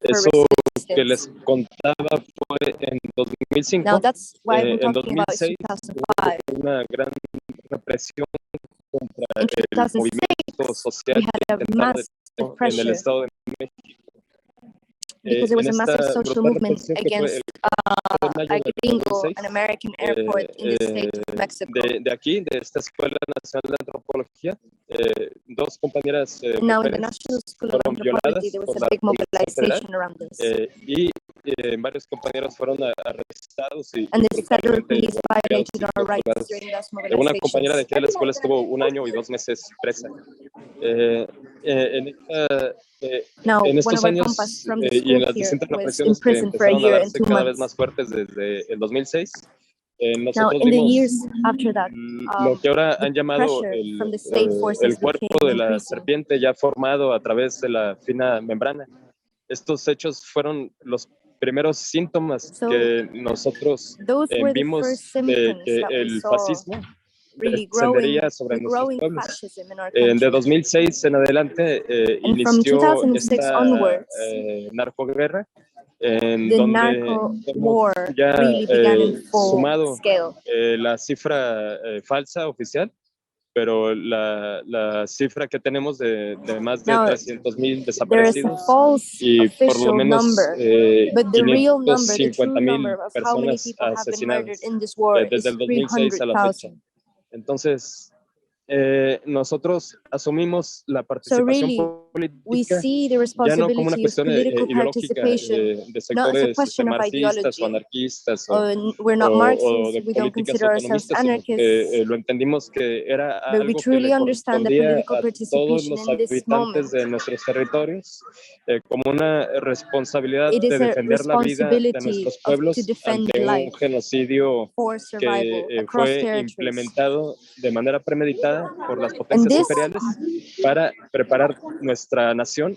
for Eso que resistance. les contaba fue en 2005. Now, that's why I'm En talking about 2006 2005. hubo una gran represión contra In el 2006, movimiento movimiento social we had a massive en el pressure Estado de México. because there was a massive social brutal movement represión que fue against de mayo a del gringo, 2006, an American airport in the state of Mexico. de aquí, de esta Escuela Nacional de Antropología, dos compañeras Now in the mujeres National School of fueron Anthropology, violadas there was por a la big Policía Federal, mobilization around this. y varios compañeros fueron arrestados y And the federal brutalmente police violated golpeados y our rights torturados. during those Una compañera de mobilizations. aquí de la escuela estuvo 1 año y 2 meses presa. Now, En one estos of our años compas from the y en school las here distintas was in represiones que prison for a empezaron a year and darse 2 cada vez months. más fuertes desde el 2006, Now, nosotros in the vimos years after that, lo que ahora the han llamado pressure from the state forces el cuerpo became de la increasing. serpiente ya formado a través de la fina membrana. Estos hechos fueron los primeros síntomas So, que nosotros those were the vimos first de symptoms que that we el saw fascismo really descendería sobre the nuestros growing pueblos. fascism in our De country. 2006 en adelante And from inició 2006 esta onwards, narcoguerra en the donde narco hemos war ya really began in full sumado scale. la cifra falsa oficial, pero la cifra que tenemos de más de Now, 300,000 There is a desaparecidos false y por lo official menos number, but the real number, the true 550,000 number of how many personas people have been murdered asesinadas in this war desde is el 2006 a la fecha. 300,000. Entonces, nosotros asumimos la So participación really, we política see the ya no como una responsibility of cuestión political ideológica participation de not as a sectores question of marxistas o ideology. anarquistas We're not o Marxists, de we don't políticas consider ourselves autonomistas, sino que anarchists, lo entendimos que era but we algo que truly le understand that correspondía political a todos participation los in this habitantes moment, de nuestros territorios como una responsabilidad it is de a defender la vida de responsibility nuestros to pueblos defend ante un life genocidio for survival que across fue territories. implementado de manera premeditada por las And potencias this imperiales para preparar nuestra nación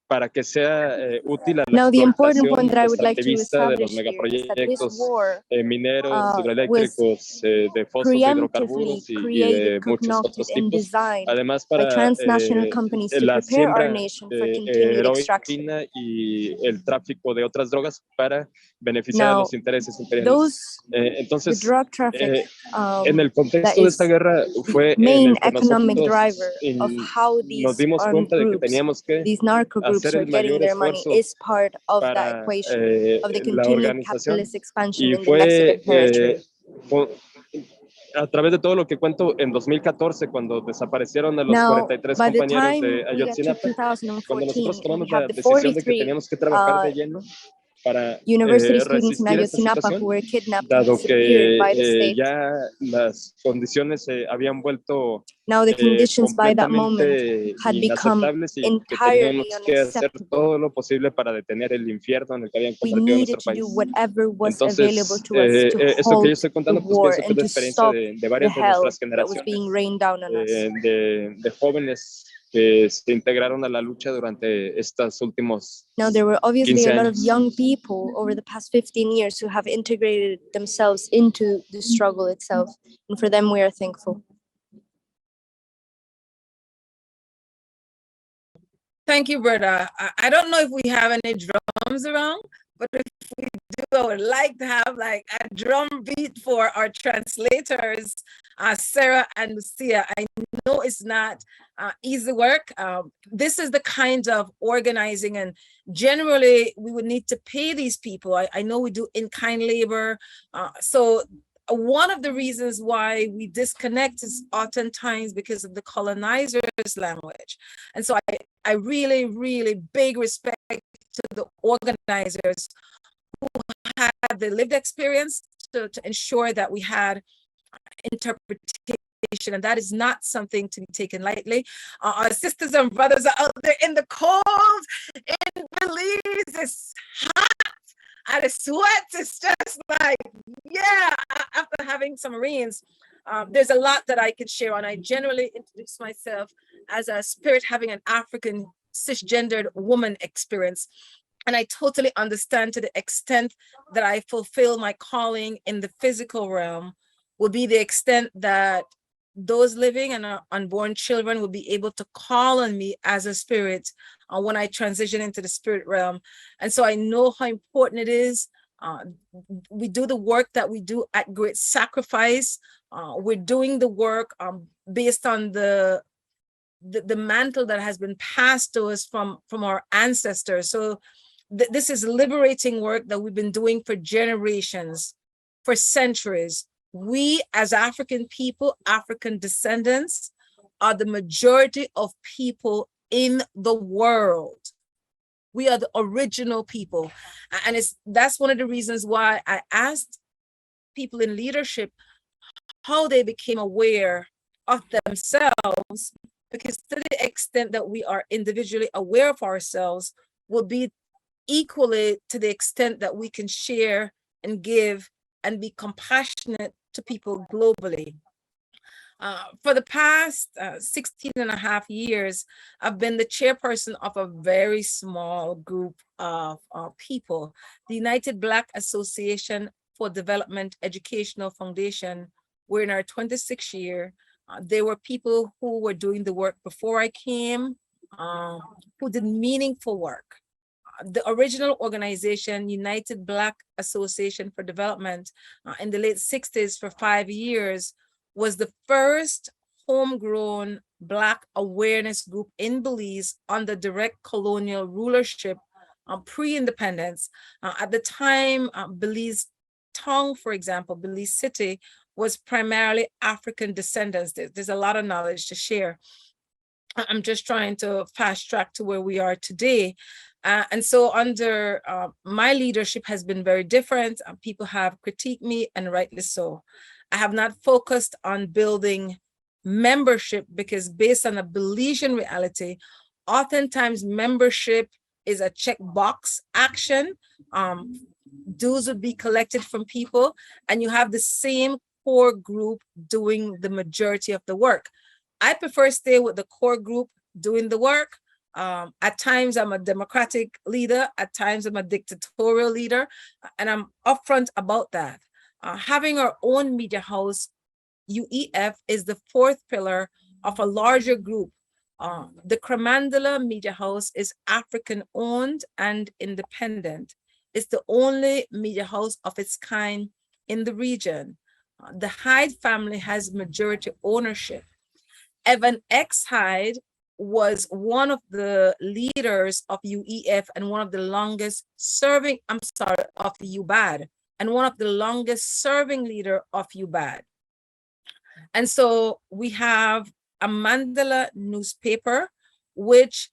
para que sea útil a la Now, the important explotación point that I would like to extractivista de los establish here is that this megaproyectos war mineros, was hidroeléctricos, de fosfos, de preemptively hidrocarburos y created, de muchos concocted, otros and tipos. designed Además, by para transnational companies to la prepare our siembra nation for de continued extraction. heroína y el tráfico de otras drogas para beneficiar a Now, los intereses imperiales. those, the Entonces, drug traffic, en el that contexto de esta is guerra fue en main el que economic nosotros driver of how nos these dimos armed cuenta de que groups, teníamos que these narco groups hacer are el getting mayor their money esfuerzo is part of that para equation of the la continued organización capitalist expansion y in the Mexican territory. fue a través de todo lo que cuento en 2014 cuando desaparecieron a los Now, 43 by the compañeros time de we get to Ayotzinapa, cuando 2014 nosotros and we tomamos have la the decisión de que 43 teníamos que trabajar de lleno para university students in resistir esta Ayotzinapa situación, who were kidnapped and dado disappeared by the que state. ya las condiciones se habían vuelto Now the conditions by that moment completamente had become inaceptables y que entirely teníamos que hacer unacceptable. todo lo posible para detener el infierno en el que habían We convertido needed nuestro to do país. whatever was Entonces, available to us to esto que yo halt estoy the contando, pues war pienso que es and la to experiencia stop de the varias de hell nuestras that was generaciones, being rained down on us. de jóvenes que se integraron a la lucha durante estos últimos Now, there were obviously 15 a lot of años. young people over the past 15 years who have integrated themselves into the struggle itself. And for them, we are thankful. Thank you, brother. I don't know if we have any drums around, but if we do, I would like to have like a drum beat for our translators, Sarah and Lucia. I know it's not easy work. This is the kind of organizing, and generally we would need to pay these people. I know we do in-kind labor. So one of the reasons why we disconnect is oftentimes because of the colonizer's language. And so I really, really big respect to the organizers who had the lived experience to ensure that we had interpretation, and that is not something to be taken lightly. Our sisters and brothers are out there in the cold, in Belize, it's hot, and the sweat is just like, yeah, after having some Marines, there's a lot that I could share on. I generally introduce myself as a spirit having an African cisgendered woman experience. And I totally understand to the extent that I fulfill my calling in the physical realm will be the extent that those living and unborn children will be able to call on me as a spirit when I transition into the spirit realm. And so I know how important it is. We do the work that we do at great sacrifice. We're doing the work based on the the mantle that has been passed to us from our ancestors. So this is liberating work that we've been doing for generations, for centuries. We as African people, African descendants, are the majority of people in the world. We are the original people. And that's one of the reasons why I asked people in leadership how they became aware of themselves, because to the extent that we are individually aware of ourselves will be equally to the extent that we can share and give and be compassionate to people globally. For the past 16 and a half years, I've been the chairperson of a very small group of people, the United Black Association for Development Educational Foundation. We're in our 26th year. There were people who were doing the work before I came, who did meaningful work. The original organization, United Black Association for Development, in the late 60s for 5 years, was the first homegrown Black awareness group in Belize under direct colonial rulership, pre-independence. At the time, Belize town, for example, Belize City, was primarily African descendants. There's a lot of knowledge to share. I'm just trying to fast track to where we are today. And so under my leadership has been very different. People have critiqued me, and rightly so. I have not focused on building membership because based on a Belizean reality, oftentimes membership is a checkbox action. Dues would be collected from people, and you have the same core group doing the majority of the work. I prefer stay with the core group doing the work. At times I'm a democratic leader, at times I'm a dictatorial leader, and I'm upfront about that. Having our own media house, UEF, is the fourth pillar of a larger group. The Krem Media House is African owned and independent. It's the only media house of its kind in the region. The Hyde family has majority ownership. Evan X. Hyde was one of the leaders of UEF and one of the longest serving, of the UBAD, and one of the longest serving leader of UBAD. And so we have a Mandela newspaper, which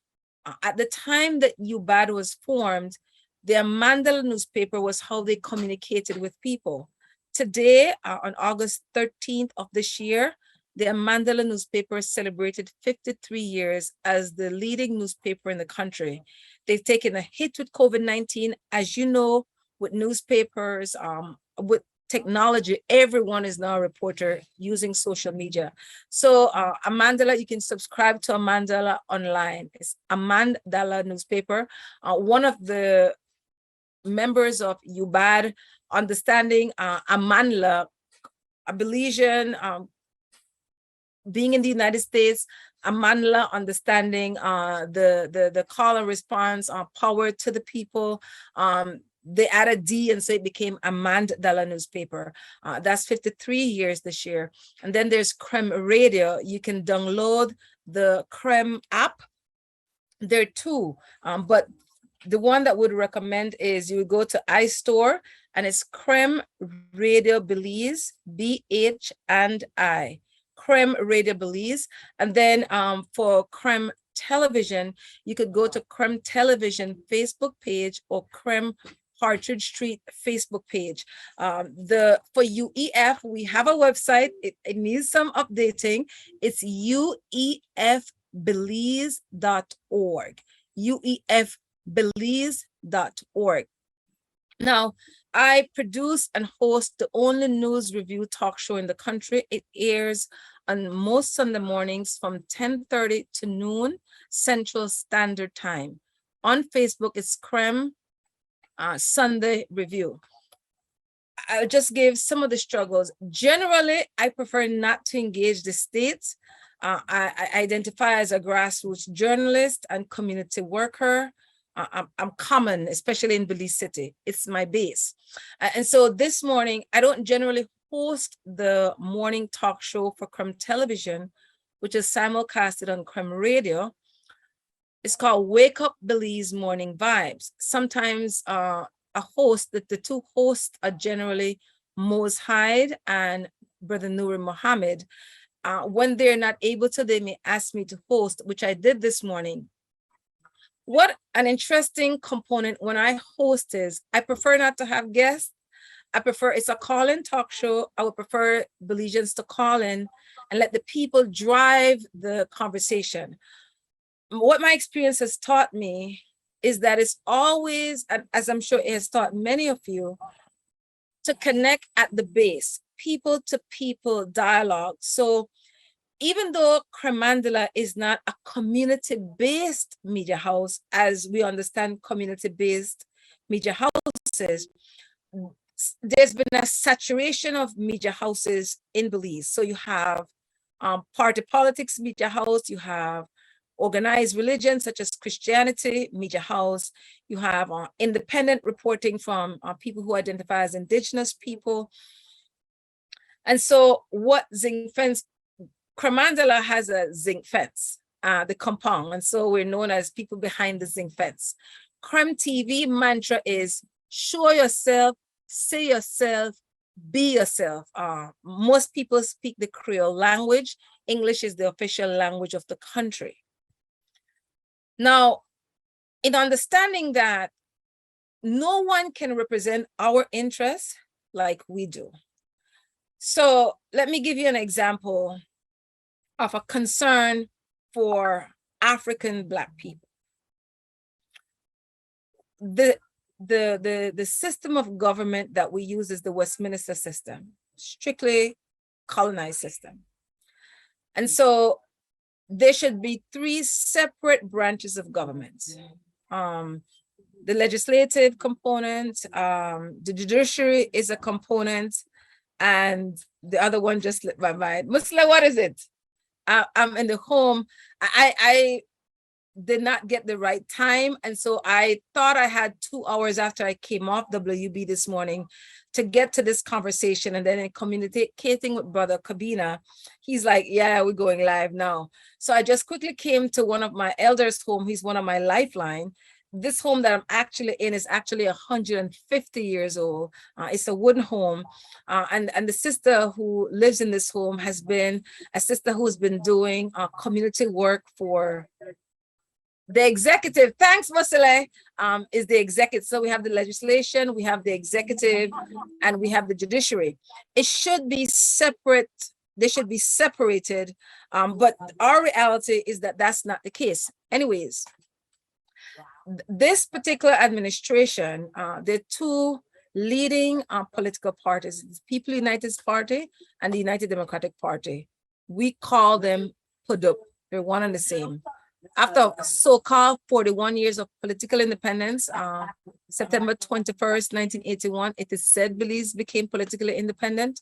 at the time that UBAD was formed, the Mandela newspaper was how they communicated with people. Today, on August 13th of this year, the Mandela newspaper celebrated 53 years as the leading newspaper in the country. They've taken a hit with COVID-19. As you know, with newspapers, with technology, everyone is now a reporter using social media. So Mandela, you can subscribe to Mandela online. It's a Mandela newspaper. One of the members of UBAD, understanding Amandla, a Belizean, being in the United States, Amandla understanding the call and response, power to the people. They added D, and so it became a Mandela newspaper. That's 53 years this year. And then there's Krem Radio. You can download the Krem app. There are two, but the one that would recommend is you would go to iStore, and it's Krem Radio Belize, BH and I. Krem Radio Belize. And then for Krem Television, you could go to Krem Television Facebook page or Krem Partridge Street Facebook page. For UEF, we have a website. It needs some updating. It's uefbelize.org. uefbelize.org. Now, I produce and host the only news review talk show in the country. It airs on most Sunday mornings from 10:30 to noon Central Standard Time. On Facebook, it's Krem Sunday Review. I'll just give some of the struggles. Generally, I prefer not to engage the state. I identify as a grassroots journalist and community worker. I'm common, especially in Belize City. It's my base. And so this morning, I don't generally host the morning talk show for Krem Television, which is simulcasted on Krem Radio. It's called Wake Up Belize Morning Vibes. Sometimes a host, the two hosts are generally Mose Hyde and Brother Nuri Muhammad. When they're not able to, they may ask me to host, which I did this morning. What an interesting component when I host is, I prefer not to have guests. I prefer, it's a call-in talk show. I would prefer Belizeans to call in and let the people drive the conversation. What my experience has taught me is that it's always, and as I'm sure it has taught many of you, to connect at the base, people to people dialogue. So even though Kremandala is not a community-based media house, as we understand community-based media houses, there's been a saturation of media houses in Belize. So you have party politics media house, you have organized religion such as Christianity media house, you have independent reporting from people who identify as indigenous people. And so what zinc fence, Kremandala has a zinc fence, the compound, and so we're known as people behind the zinc fence. Krem TV mantra is show yourself, say yourself, be yourself. Most people speak the Creole language. English is the official language of the country. Now, in understanding that no one can represent our interests like we do. So let me give you an example of a concern for African Black people. The system of government that we use is the Westminster system, strictly colonized system. And so there should be three separate branches of government. The legislative component, the judiciary is a component, and the other one just slipped my mind. Musla, what is it? I'm in the home. I did not get the right time. And so I thought I had 2 hours after I came off WB this morning to get to this conversation. And then in communicating with Brother Kabina, he's like, yeah, we're going live now. So I just quickly came to one of my elders' home. He's one of my lifeline. This home that I'm actually in is actually 150 years old. It's a wooden home. And the sister who lives in this home has been a sister who's been doing community work for the executive. Thanks, Musile, is the executive. So we have the legislation, we have the executive, and we have the judiciary. It should be separate. They should be separated. But our reality is that that's not the case. Anyways, this particular administration, there are two leading political parties, the People United Party and the United Democratic Party. We call them PUDUP. They're one and the same. After so-called 41 years of political independence, September 21st, 1981, it is said Belize became politically independent.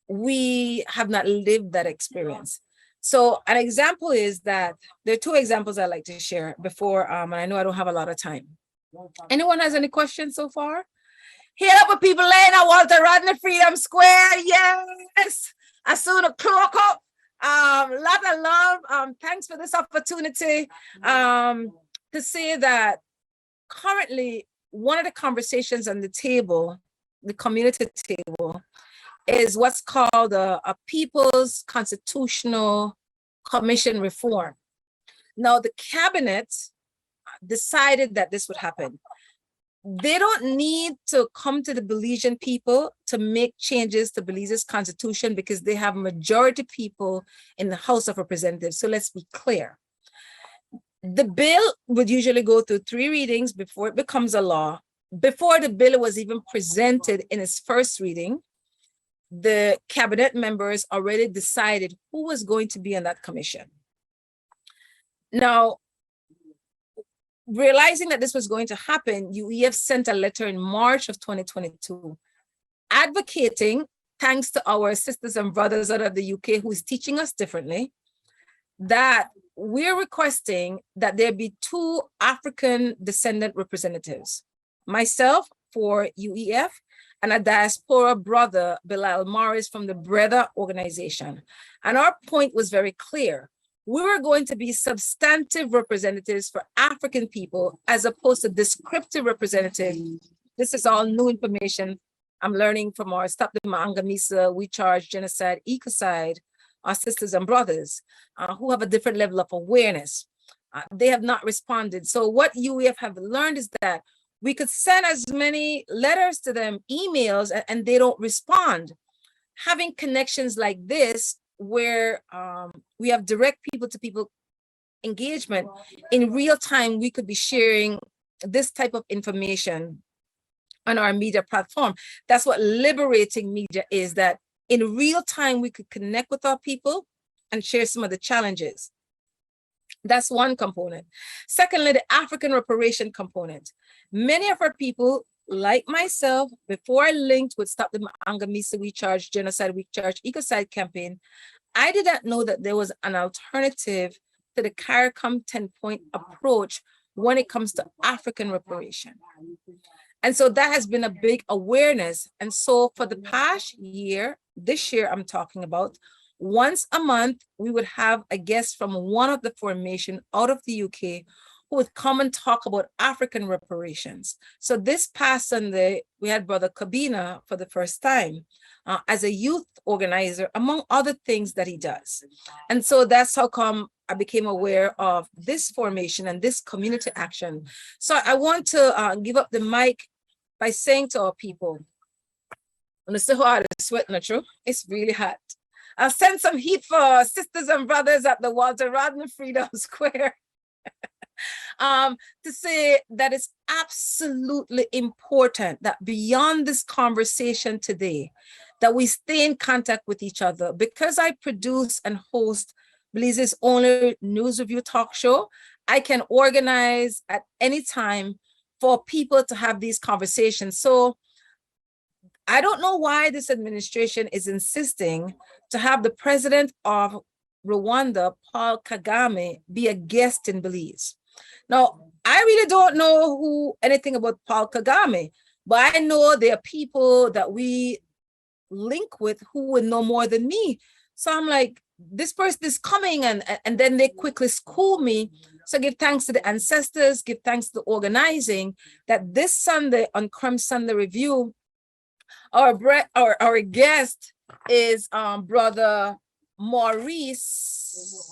We have not lived that experience. So an example is that there are two examples I'd like to share before, and I know I don't have a lot of time. Anyone has any questions so far? Here up with people laying at Walter Rodney Freedom Square. Yes, as soon as clock up. Lot of love. Thanks for this opportunity to say that currently one of the conversations on the table, the community table, is what's called a People's Constitutional Commission reform. Now, the cabinet decided that this would happen. They don't need to come to the Belizean people to make changes to Belize's constitution because they have majority people in the House of Representatives. So let's be clear. The bill would usually go through 3 readings before it becomes a law. Before the bill was even presented in its first reading, the cabinet members already decided who was going to be on that commission. Now, realizing that this was going to happen, UEF sent a letter in March of 2022 advocating, thanks to our sisters and brothers out of the UK who is teaching us differently, that we're requesting that there be 2 African descendant representatives, myself for UEF and a diaspora brother, Bilal Morris, from the Brother organization. And our point was very clear. We were going to be substantive representatives for African people as opposed to descriptive representative. This is all new information I'm learning from our Stop the Maangamisa, We Charge Genocide, Ecocide, our sisters and brothers who have a different level of awareness. They have not responded. So what UEF have learned is that we could send as many letters to them, emails, and they don't respond. Having connections like this, where we have direct people-to-people engagement, in real time, we could be sharing this type of information on our media platform. That's what liberating media is, that in real time, we could connect with our people and share some of the challenges. That's one component. Secondly, the African reparation component. Many of our people, like myself, before I linked with Stop the Maangamisa, We Charge Genocide, We Charge Ecocide campaign, I did not know that there was an alternative to the CARICOM 10-point approach when it comes to African reparation. And so that has been a big awareness. And so for the past year, this year I'm talking about, once a month, we would have a guest from one of the formation out of the UK who would come and talk about African reparations. So this past Sunday, we had Brother Kabina for the first time as a youth organizer, among other things that he does. And so that's how come I became aware of this formation and this community action. So I want to give up the mic by saying to our people, when it's so hard, it's sweat, not true? It's really hot. I'll send some heat for sisters and brothers at the Walter Rodney Freedom Square to say that it's absolutely important that beyond this conversation today, that we stay in contact with each other. Because I produce and host Belize's only news review talk show, I can organize at any time for people to have these conversations. So I don't know why this administration is insisting to have the president of Rwanda, Paul Kagame, be a guest in Belize. Now, I really don't know anything about Paul Kagame, but I know there are people that we link with who would know more than me. So I'm like, this person is coming, and then they quickly school me. So give thanks to the ancestors, give thanks to the organizing, that this Sunday on Krem Sunday Review, our guest is Brother Maurice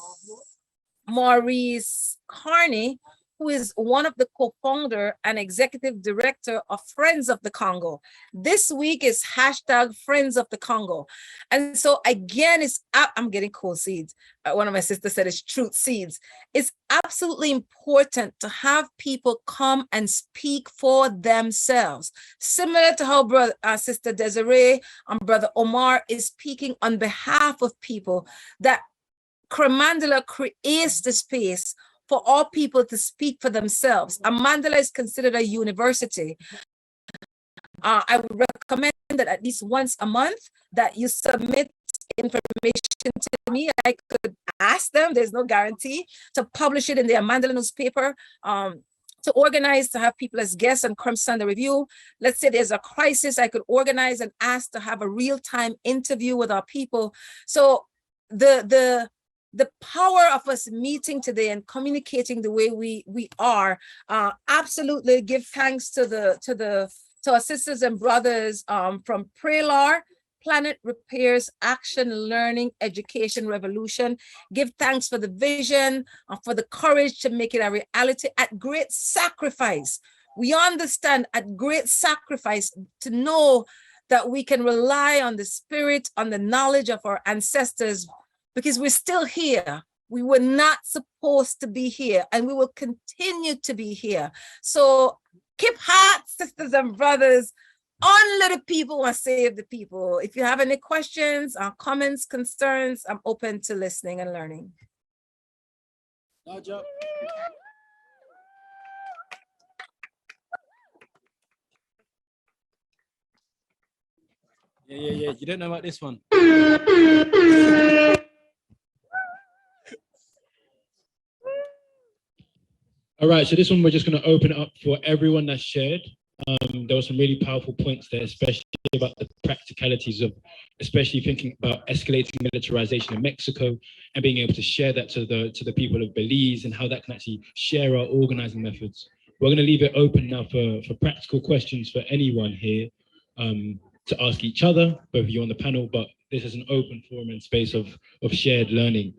Carney, who is one of the co-founder and executive director of Friends of the Congo. This week is hashtag Friends of the Congo. And so again, I'm getting cold seeds. One of my sisters said it's truth seeds. It's absolutely important to have people come and speak for themselves. Similar to how Sister Desiree and Brother Omar is speaking on behalf of people, that Krem creates the space for all people to speak for themselves. And Mandela is considered a university. I would recommend that at least once a month that you submit information to me. I could ask them, there's no guarantee, to publish it in the Mandela newspaper, to organize, to have people as guests on Krem Sunday Review. Let's say there's a crisis, I could organize and ask to have a real-time interview with our people. So the power of us meeting today and communicating the way we are, absolutely give thanks to our sisters and brothers from PRALER, Planet Repairs Action Learning Education Revolution. Give thanks for the vision, for the courage to make it a reality at great sacrifice. We understand at great sacrifice to know that we can rely on the spirit, on the knowledge of our ancestors, because we're still here. We were not supposed to be here, and we will continue to be here. So keep heart, sisters and brothers. Only the people will save the people. If you have any questions, comments, concerns, I'm open to listening and learning. Yeah. You don't know about this one. All right, so this one we're just going to open it up for everyone that's shared. There were some really powerful points there, especially about the practicalities of, especially thinking about escalating militarization in Mexico and being able to share that to the people of Belize and how that can actually share our organizing methods. We're going to leave it open now for practical questions for anyone here to ask each other, both of you on the panel, but this is an open forum and space of shared learning.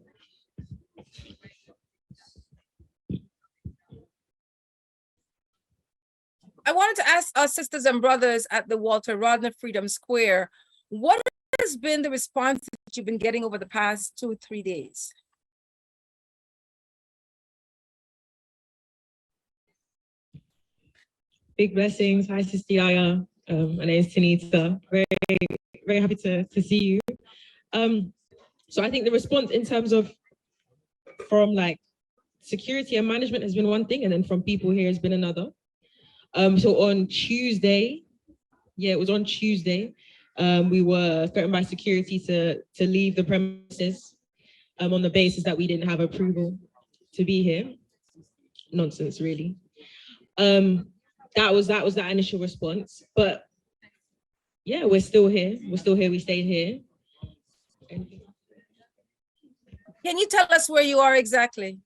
I wanted to ask our sisters and brothers at the Walter Rodney Freedom Square, what has been the response that you've been getting over the past 2 or 3 days? Big blessings. Hi, Sister YaYa. My name is Tanita. Very happy to see you. So I think the response in terms of from like security and management has been one thing, and then from people here has been another. So on Tuesday, it was on Tuesday, we were threatened by security to leave the premises on the basis that we didn't have approval to be here. Nonsense, really. That was that initial response. But yeah, we're still here. We stayed here. Can you tell us where you are exactly?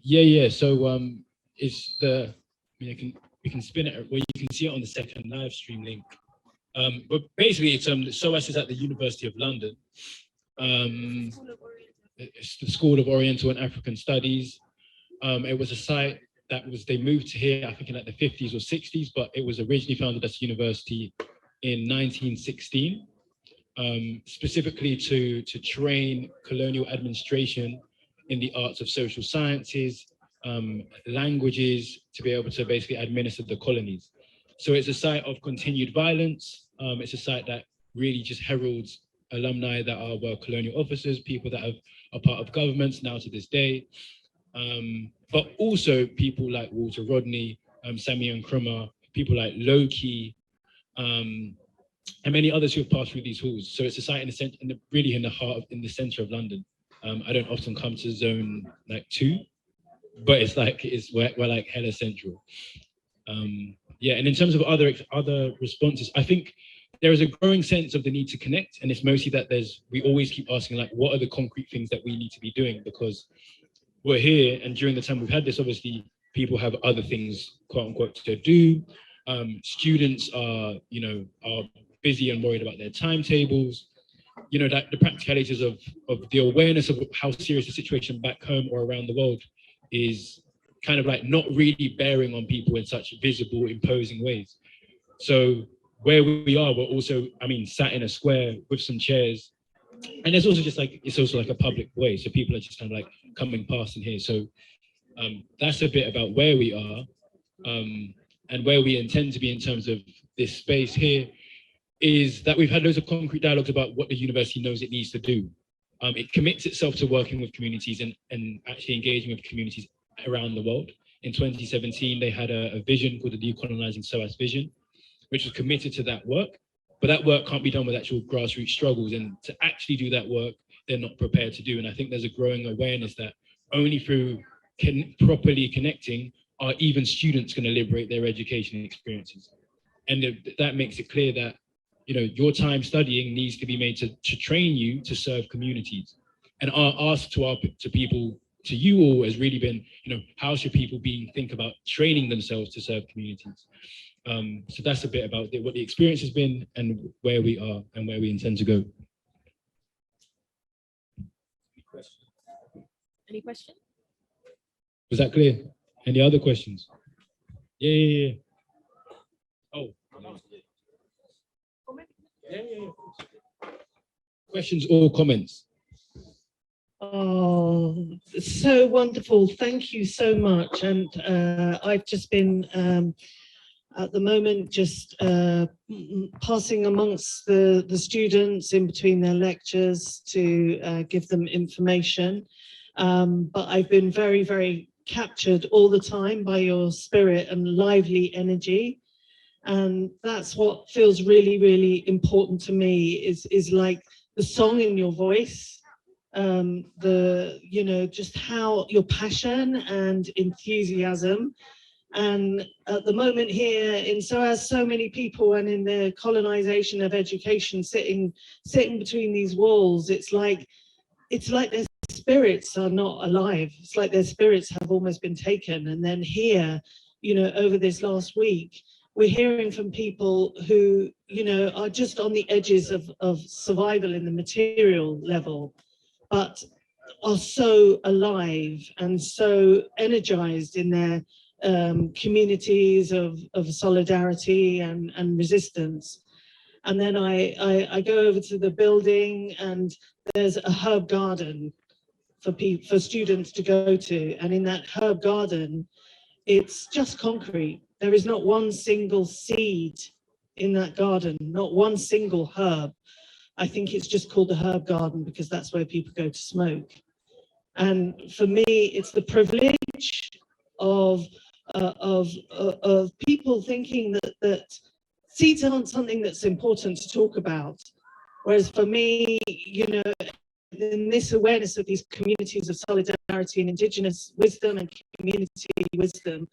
Yeah. So it's the, we can spin it, well, you can see it on the second live stream link. But basically it's SOAS is at the University of London. It's the School of Oriental and African Studies. It was a site that they moved to here, I think in like the 50s or 60s, but it was originally founded as a university in 1916, specifically to train colonial administration in the arts of social sciences, languages, to be able to basically administer the colonies. So it's a site of continued violence. It's a site that really just heralds alumni that were colonial officers, people that are part of governments now to this day, but also people like Walter Rodney, Samuel and Krem, people like Loki, and many others who have passed through these halls. So it's a site really in the center of London. I don't often come to zone like 2, but we're like hella central. Yeah, and in terms of other responses, I think there is a growing sense of the need to connect, and it's mostly that we always keep asking like, what are the concrete things that we need to be doing? Because we're here, and during the time we've had this, obviously people have other things, quote unquote, to do. Students are busy and worried about their timetables. That the practicalities of the awareness of how serious the situation back home or around the world is kind of like not really bearing on people in such visible, imposing ways. So where we are, we're also, sat in a square with some chairs, and there's also it's also like a public way. So people are just kind of like coming past in here. So that's a bit about where we are, and where we intend to be in terms of this space here. Is that we've had loads of concrete dialogues about what the university knows it needs to do. It commits itself to working with communities and actually engaging with communities around the world. In 2017, they had a vision called the Decolonizing SOAS Vision, which was committed to that work, but that work can't be done with actual grassroots struggles, and to actually do that work, they're not prepared to do. And I think there's a growing awareness that only through properly connecting are even students going to liberate their education experiences. And that makes it clear that your time studying needs to be made to train you to serve communities. And our ask to people, to you all, has really been, how should people think about training themselves to serve communities? So that's a bit about what the experience has been and where we are and where we intend to go. Any questions? Was that clear? Any other questions? Yeah. Oh. Yeah. Questions or comments? Oh, so wonderful. Thank you so much. And I've just been, at the moment, just passing amongst the students in between their lectures to give them information. But I've been very, very captured all the time by your spirit and lively energy. And that's what feels really, really important to me is like the song in your voice, just how your passion and enthusiasm And at the moment here in so many people and in the colonization of education sitting between these walls, it's like their spirits are not alive. It's like their spirits have almost been taken. And then here, you know, over this last week, we're hearing from people who, you know, are just on the edges of survival in the material level, but are so alive and so energized in their communities of solidarity and resistance. And then I go over to the building and there's a herb garden for students to go to. And in that herb garden, it's just concrete. There is not one single seed in that garden, not one single herb. I think it's just called the herb garden because that's where people go to smoke. And for me, it's the privilege of people thinking that seeds aren't something that's important to talk about. Whereas for me, you know, in this awareness of these communities of solidarity and indigenous wisdom and community wisdom,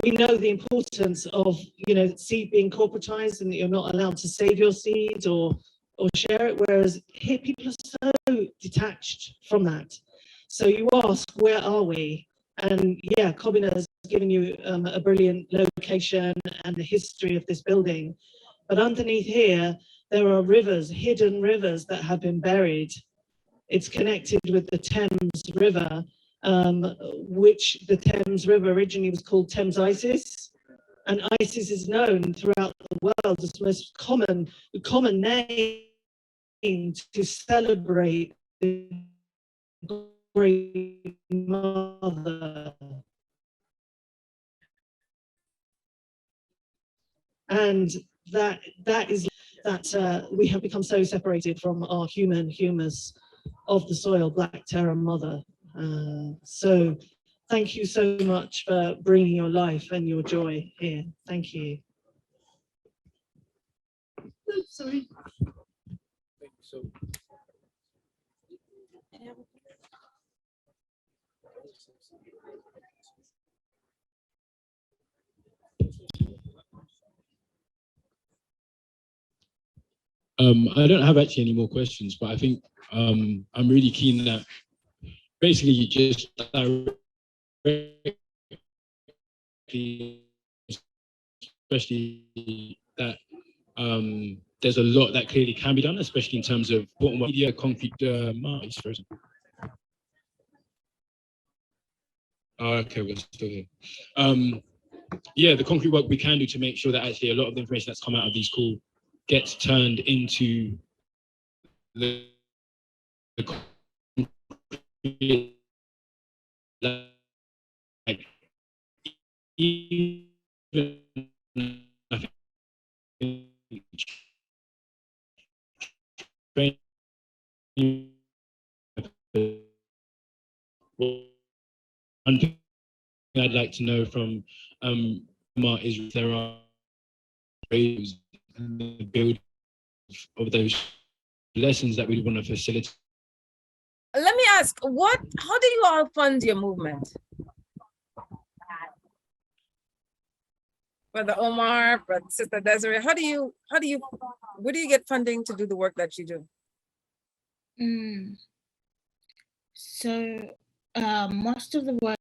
we know the importance of, you know, seed being corporatized and that you're not allowed to save your seeds or share it. Whereas here people are so detached from that. So you ask, where are we? And yeah, Kobina has given you a brilliant location and the history of this building. But underneath here, there are rivers, hidden rivers that have been buried. It's connected with the Thames River, which the Thames River originally was called Thames Isis. And Isis is known throughout the world as the most common name to celebrate the Great Mother. And that is that we have become so separated from our human humus of the soil, Black Terra Mother. So thank you so much for bringing your life and your joy here. Thank you. Oops, sorry. Thank you so much. I don't have actually any more questions, but I think I'm really keen that basically you just especially that there's a lot that clearly can be done, especially in terms of media, concrete, markets, for example. Okay, we're still here. Yeah, the concrete work we can do to make sure that actually a lot of the information that's come out of these calls gets turned into the like even I think one thing I'd like to know from Omar is if there are ways in the build of those lessons that we want to facilitate. Let me ask, how do you all fund your movement? Brother Omar, Brother Sister Desiree, where do you get funding to do the work that you do? So most of the work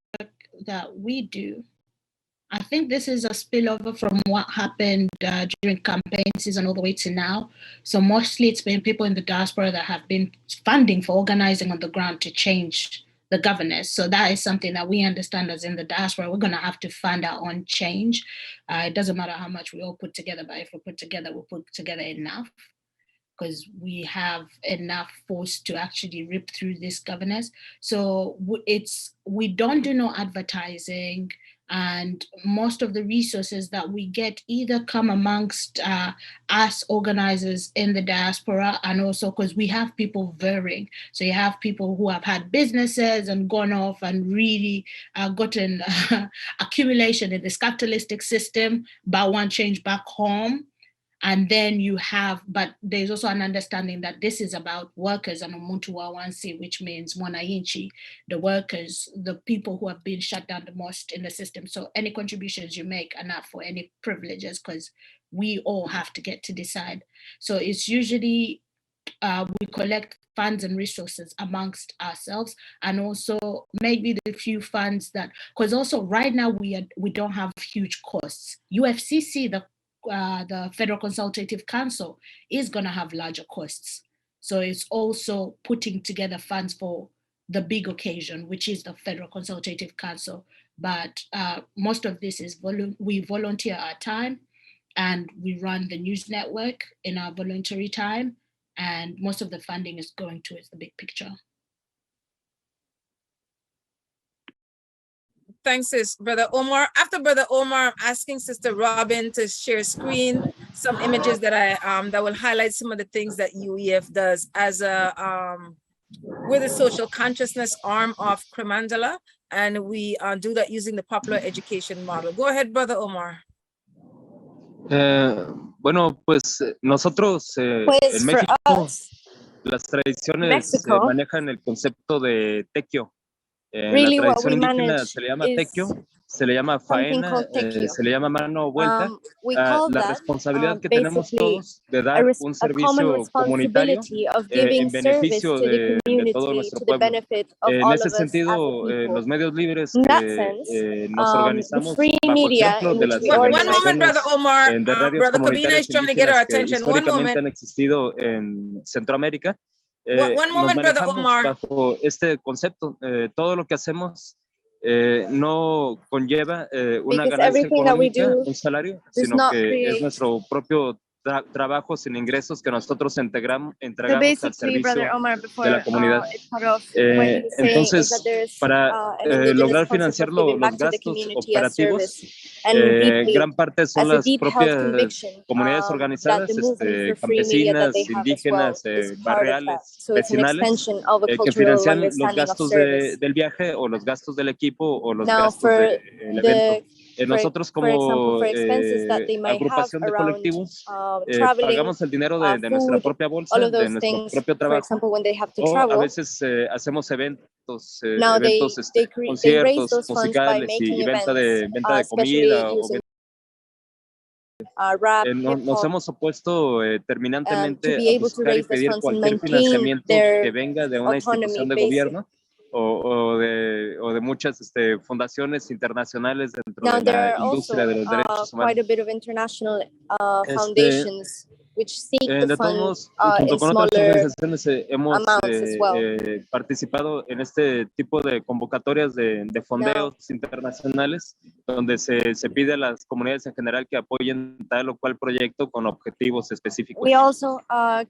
that we do, I think this is a spillover from what happened during campaign season all the way to now. So mostly it's been people in the diaspora that have been funding for organizing on the ground to change the governance. So that is something that we understand as in the diaspora, we're going to have to fund our own change. It doesn't matter how much we all put together, but if we put together, we'll put together enough, because we have enough force to actually rip through this governance. So we don't do no advertising, and most of the resources that we get either come amongst us organizers in the diaspora, and also because we have people varying. So you have people who have had businesses and gone off and really gotten accumulation in this capitalistic system, but want change back home. And then you have, but there's also an understanding that this is about workers and Umuntu Wawansi, which means Mwananchi, the workers, the people who have been shut down the most in the system. So any contributions you make are not for any privileges, because we all have to get to decide. So it's usually we collect funds and resources amongst ourselves, and also maybe the few funds that, because also right now we don't have huge costs. UFCC, the Federal Consultative Council, is going to have larger costs. So it's also putting together funds for the big occasion, which is the Federal Consultative Council. But most of this is we volunteer our time, and we run the news network in our voluntary time. And most of the funding is going towards the big picture. Thanks, sis. Brother Omar. After Brother Omar, I'm asking Sister Robin to share screen some images that that will highlight some of the things that UEF does as a we're the social consciousness arm of Kremandala, and we do that using the popular education model. Go ahead, Brother Omar. Bueno, pues nosotros en México, las tradiciones manejan el concepto de tequio. La tradición indígena se le llama tequio, se le llama faena, se le llama mano vuelta. La responsabilidad que tenemos todos de dar un servicio comunitario en beneficio de todo nuestro pueblo. En ese sentido, los medios libres que nos organizamos bajo ejemplo de las organizaciones de radios comunitarias indígenas que históricamente han existido en Centroamérica, nos manejamos bajo este concepto. Todo lo que hacemos no conlleva una ganancia económica, un salario, sino que es nuestro propio trabajo sin ingresos que nosotros entregamos al servicio de la comunidad. Entonces, para lograr financiar los gastos operativos, gran parte son las propias comunidades organizadas, campesinas, indígenas, barriales, vecinales, que financian los gastos del viaje o los gastos del equipo o los gastos del evento. Nosotros como agrupación de colectivos pagamos el dinero de nuestra propia bolsa, de nuestro propio trabajo, o a veces hacemos eventos, conciertos musicales y venta de comida o nos hemos opuesto terminantemente a buscar y pedir cualquier financiamiento que venga de una institución de gobierno o de muchas fundaciones internacionales dentro de la industria de los derechos humanos. De todos modos, junto con otras organizaciones hemos participado en este tipo de convocatorias de fondeos internacionales, donde se pide a las comunidades en general que apoyen tal o cual proyecto con objetivos específicos.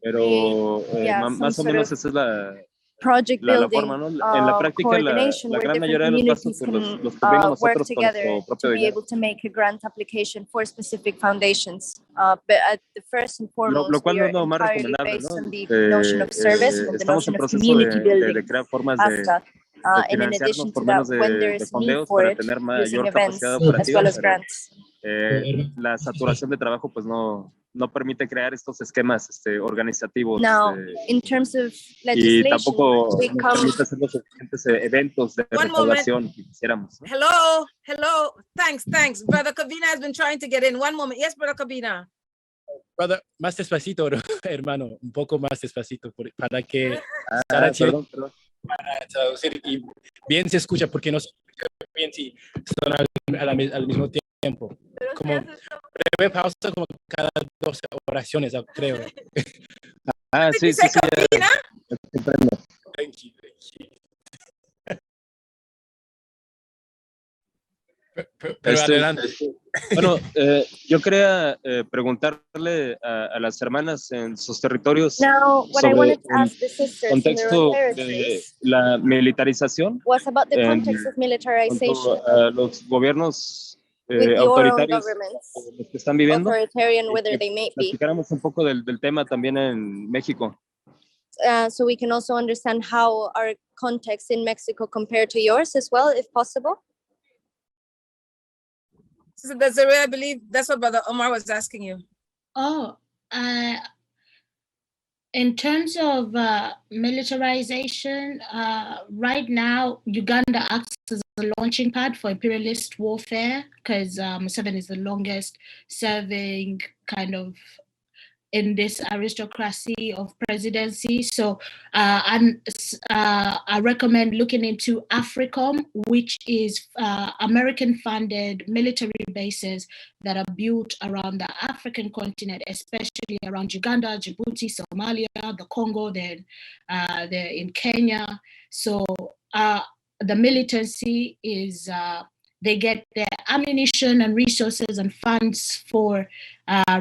Pero más o menos esa es la forma, ¿no? En la práctica, la gran mayoría de los gastos los cubrimos nosotros con nuestro propio dinero. Lo cual no es lo más recomendable, ¿no? Estamos en proceso de crear formas de financiarnos por menos de fondeos para tener mayor capacidad operativa. La saturación de trabajo pues no permite crear estos esquemas organizativos y tampoco nos permite hacer los suficientes eventos de recaudación que quisiéramos, ¿no? Hello. Thanks. Brother Kavina has been trying to get in. One moment. Yes, Brother Kavina. Brother, más despacito, hermano, un poco más despacito para que perdón. Para traducir y bien se escucha, porque no se escucha bien si son al mismo tiempo. Como breve pausa como cada 12 oraciones, creo. Sí. Thank you. Pero adelante. Bueno, yo quería preguntarle a las hermanas en sus territorios sobre el contexto de la militarización junto a los gobiernos autoritarios los que están viviendo, que platicáramos un poco del tema también en México. So we can also understand how our context in Mexico compared to yours as well, if possible. So that's the way I believe. That's what Brother Omar was asking you. Oh, in terms of militarization, right now, Uganda acts as a launching pad for imperialist warfare because Museveni is the longest serving kind of in this aristocracy of presidency. So I recommend looking into AFRICOM, which is American-funded military bases that are built around the African continent, especially around Uganda, Djibouti, Somalia, the Congo, then they're in Kenya. So the militancy is, they get their ammunition and resources and funds for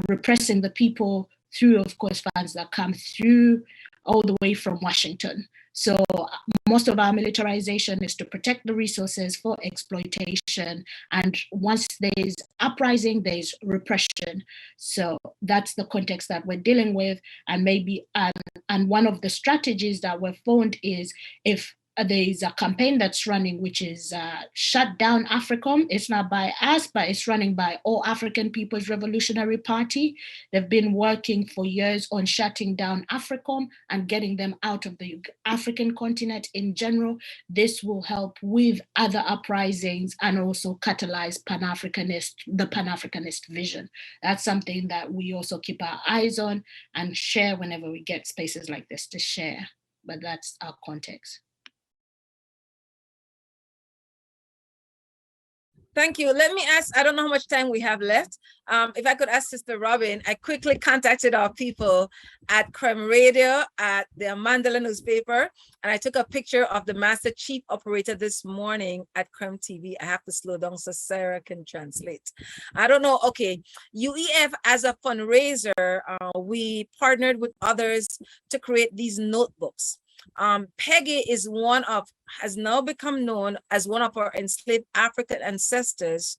repressing the people through, of course, funds that come through all the way from Washington. So most of our militarization is to protect the resources for exploitation. And once there's uprising, there's repression. So that's the context that we're dealing with. And maybe, and one of the strategies that we've found is if there is a campaign that's running, which is shut down AFRICOM. It's not by us, but it's running by All African People's Revolutionary Party. They've been working for years on shutting down AFRICOM and getting them out of the African continent in general. This will help with other uprisings and also catalyze the Pan-Africanist vision. That's something that we also keep our eyes on and share whenever we get spaces like this to share. But that's our context. Thank you. Let me ask, I don't know how much time we have left. If I could ask Sister Robin, I quickly contacted our people at Krem Radio, at the Mandela newspaper, and I took a picture of the Master Chief Operator this morning at Krem TV. I have to slow down so Sarah can translate. I don't know. Okay. UEF as a fundraiser, we partnered with others to create these notebooks. Peggy is has now become known as one of our enslaved African ancestors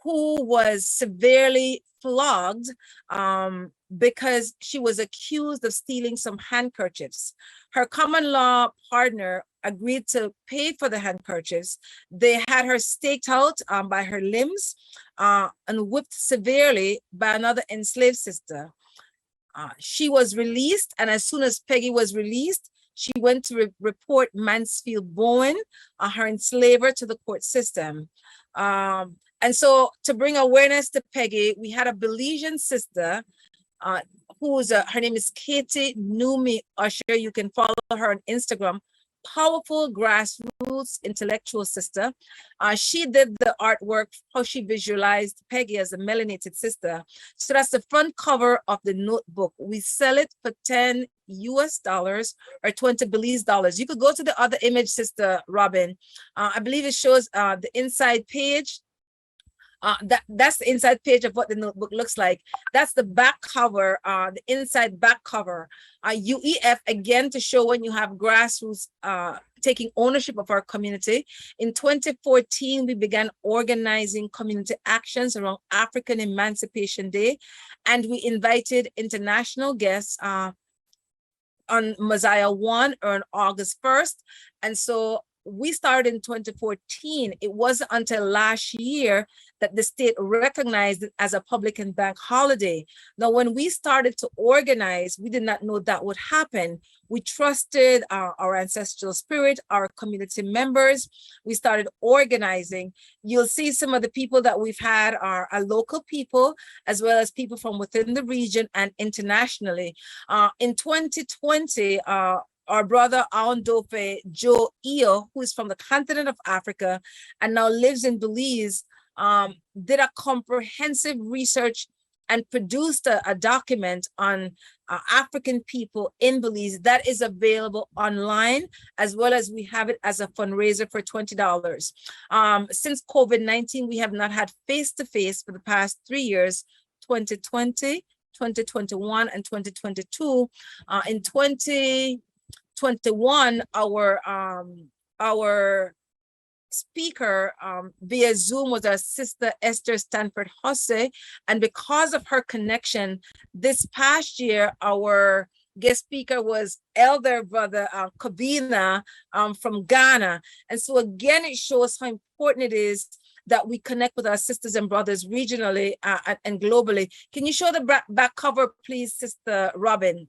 who was severely flogged because she was accused of stealing some handkerchiefs. Her common law partner agreed to pay for the handkerchiefs. They had her staked out by her limbs and whipped severely by another enslaved sister. She was released, and as soon as Peggy was released, she went to report Mansfield Bowen, her enslaver, to the court system. And so to bring awareness to Peggy, we had a Belizean sister her name is Katie Numi Usher. You can follow her on Instagram. Powerful grassroots intellectual sister. She did the artwork, how she visualized Peggy as a melanated sister. So that's the front cover of the notebook. We sell it for $10 US or 20 Belize dollars. You could go to the other image, Sister Robin. I believe it shows the inside page. That's the inside page of what the notebook looks like. That's the back cover, the inside back cover. UEF, again, to show when you have grassroots taking ownership of our community. In 2014, we began organizing community actions around African Emancipation Day, and we invited international guests on Messiah 1 on August 1st. And so we started in 2014. It wasn't until last year that the state recognized it as a public and bank holiday. Now, when we started to organize, we did not know that would happen. We trusted our ancestral spirit, our community members. We started organizing. You'll see some of the people that we've had are local people, as well as people from within the region and internationally. In 2020, our brother Aondofe Joe Eo, who is from the continent of Africa and now lives in Belize, did a comprehensive research and produced a document on African people in Belize that is available online, as well as we have it as a fundraiser for $20. Since COVID-19, we have not had face-to-face for the past 3 years, 2020, 2021, and 2022. In 2021, our speaker via Zoom was our sister Esther Stanford Hosse, and because of her connection, this past year our guest speaker was elder brother Kobina from Ghana. And so again, it shows how important it is that we connect with our sisters and brothers regionally and globally. Can you show the back cover, please, Sister Robin?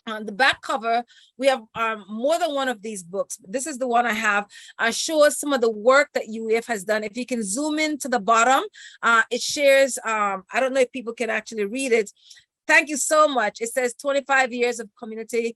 On the back cover, we have more than one of these books. This is the one I have. Shows some of the work that UEF has done. If you can zoom in to the bottom, it shares, I don't know if people can actually read it. Thank you so much. It says 25 years of community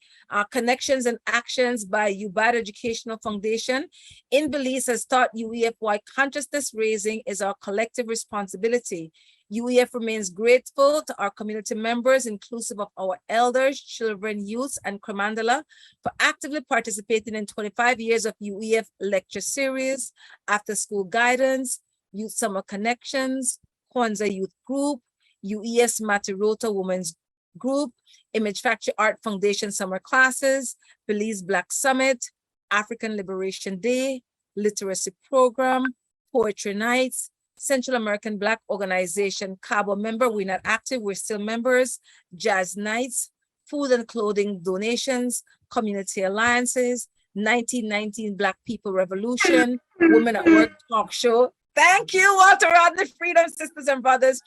connections and actions by UBAD Educational Foundation in Belize has taught UEF why consciousness raising is our collective responsibility. UEF remains grateful to our community members, inclusive of our elders, children, youths, and Kremandala, for actively participating in 25 years of UEF lecture series, after-school guidance, youth summer connections, Kwanzaa Youth Group, UES Matirota Women's Group, Image Factory Art Foundation Summer Classes, Belize Black Summit, African Liberation Day, Literacy Program, Poetry Nights, Central American Black Organization, Cabo member, we're not active, we're still members, Jazz Nights, Food and Clothing Donations, Community Alliances, 1919 Black People Revolution, Women at Work Talk Show. Thank you, Walter Rodney Freedom, sisters and brothers.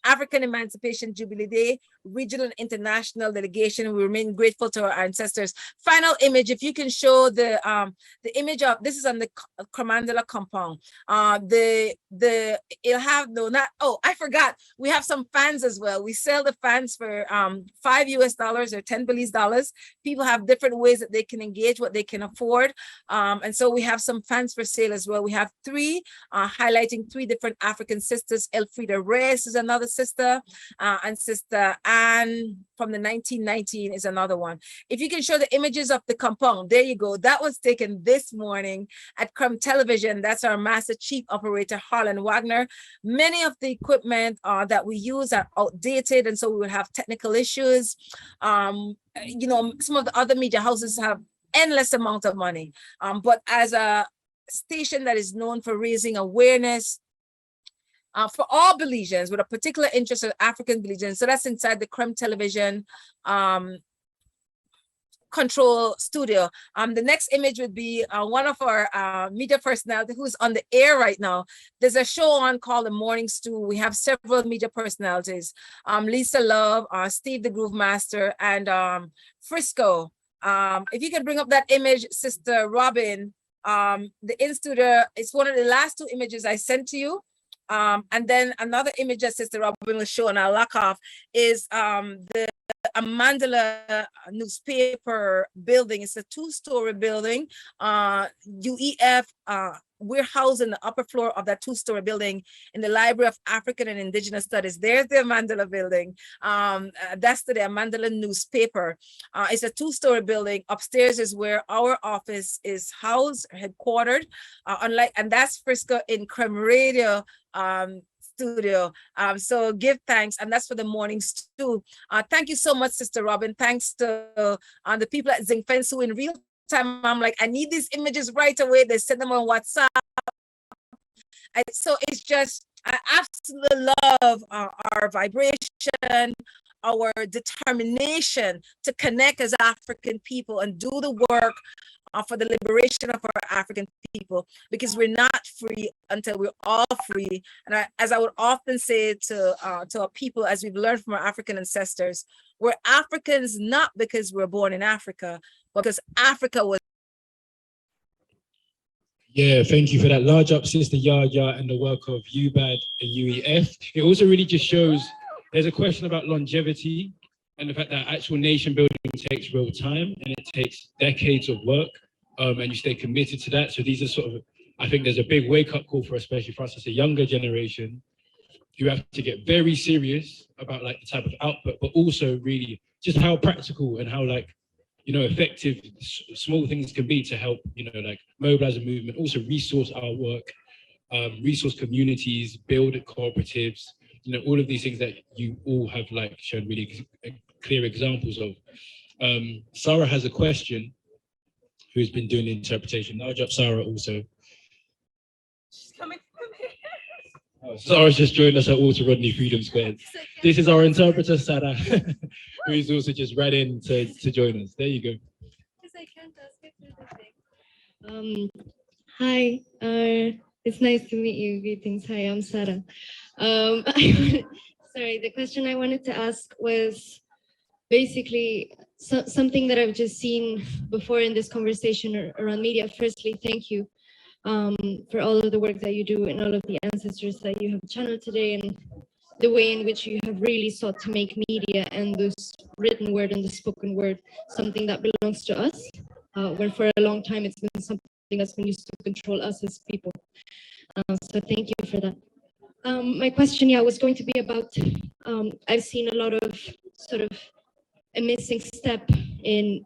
African Emancipation Jubilee Day, regional and international delegation. We remain grateful to our ancestors. Final image, if you can show the image of, this is on the Kremandala compound. It'll have, no, not, oh, I forgot. We have some fans as well. We sell the fans for $5 US or 10 Belize dollars. People have different ways that they can engage, what they can afford. And so we have some fans for sale as well. We have three, highlighting three different African sisters. Elfrida Reyes is another sister, and Sister Anne from the 1919 is another one. If you can show the images of the compound, there you go. That was taken this morning at Krem Television. That's our Master Chief Operator, Harlan Wagner. Many of the equipment that we use are outdated, and so we will have technical issues. You know, some of the other media houses have endless amount of money, but as a station that is known for raising awareness for all Belizeans with a particular interest in African Belizeans. So that's inside the Krem Television control studio. The next image would be one of our media personalities who's on the air right now. There's a show on called The Morning Stew. We have several media personalities. Lisa Love, Steve the Groove Master, and Frisco. If you can bring up that image, Sister Robin, the in-studio, it's one of the last two images I sent to you. And then another image that Sister Robin will show, and I'll lock off, is the Mandela newspaper building. It's a two-story building. UEF, we're housed in the upper floor of that two-story building in the Library of African and Indigenous Studies. There's the Mandela building. That's the Mandela newspaper. It's a two-story building. Upstairs is where our office is housed, headquartered. And that's Frisco in Krem Radio studio. So give thanks, and that's for the morning stew. Thank you so much, Sister Robin. Thanks to the people at Zingfence who in real time, I'm like, I need these images right away. They send them on WhatsApp. And so it's just, I absolutely love our vibration, our determination to connect as African people and do the work for the liberation of our African people, because we're not free until we're all free. And as I would often say to our people, as we've learned from our African ancestors, we're Africans not because we're born in Africa, but because Africa was. Yeah, thank you for that. Large up, Sister YaYa, and the work of UBAD and UEF. It also really just shows there's a question about longevity and the fact that actual nation building takes real time and it takes decades of work, and you stay committed to that. So these are sort of, I think there's a big wake-up call for, especially for us as a younger generation, you have to get very serious about like the type of output, but also really just how practical and how like, you know, effective small things can be to help, you know, like mobilize a movement, also resource our work, resource communities, build cooperatives, you know, all of these things that you all have like shown really clear examples of. Sarah has a question, who's been doing the interpretation. I'll drop Sarah also. She's coming from here. Sarah's just joined us at Walter Rodney Freedom Square. This is our interpreter, Sarah, who's also just ran in to join us. There you go. Hi, It's nice to meet you. Greetings. Hi, I'm Sarah. Sorry, the question I wanted to ask was basically something that I've just seen before in this conversation around media. Firstly, thank you for all of the work that you do and all of the ancestors that you have channeled today, and the way in which you have really sought to make media and the written word and the spoken word something that belongs to us, when for a long time it's been something that's been used to control us as people. So thank you for that. My question, was going to be about, I've seen a lot of sort of a missing step in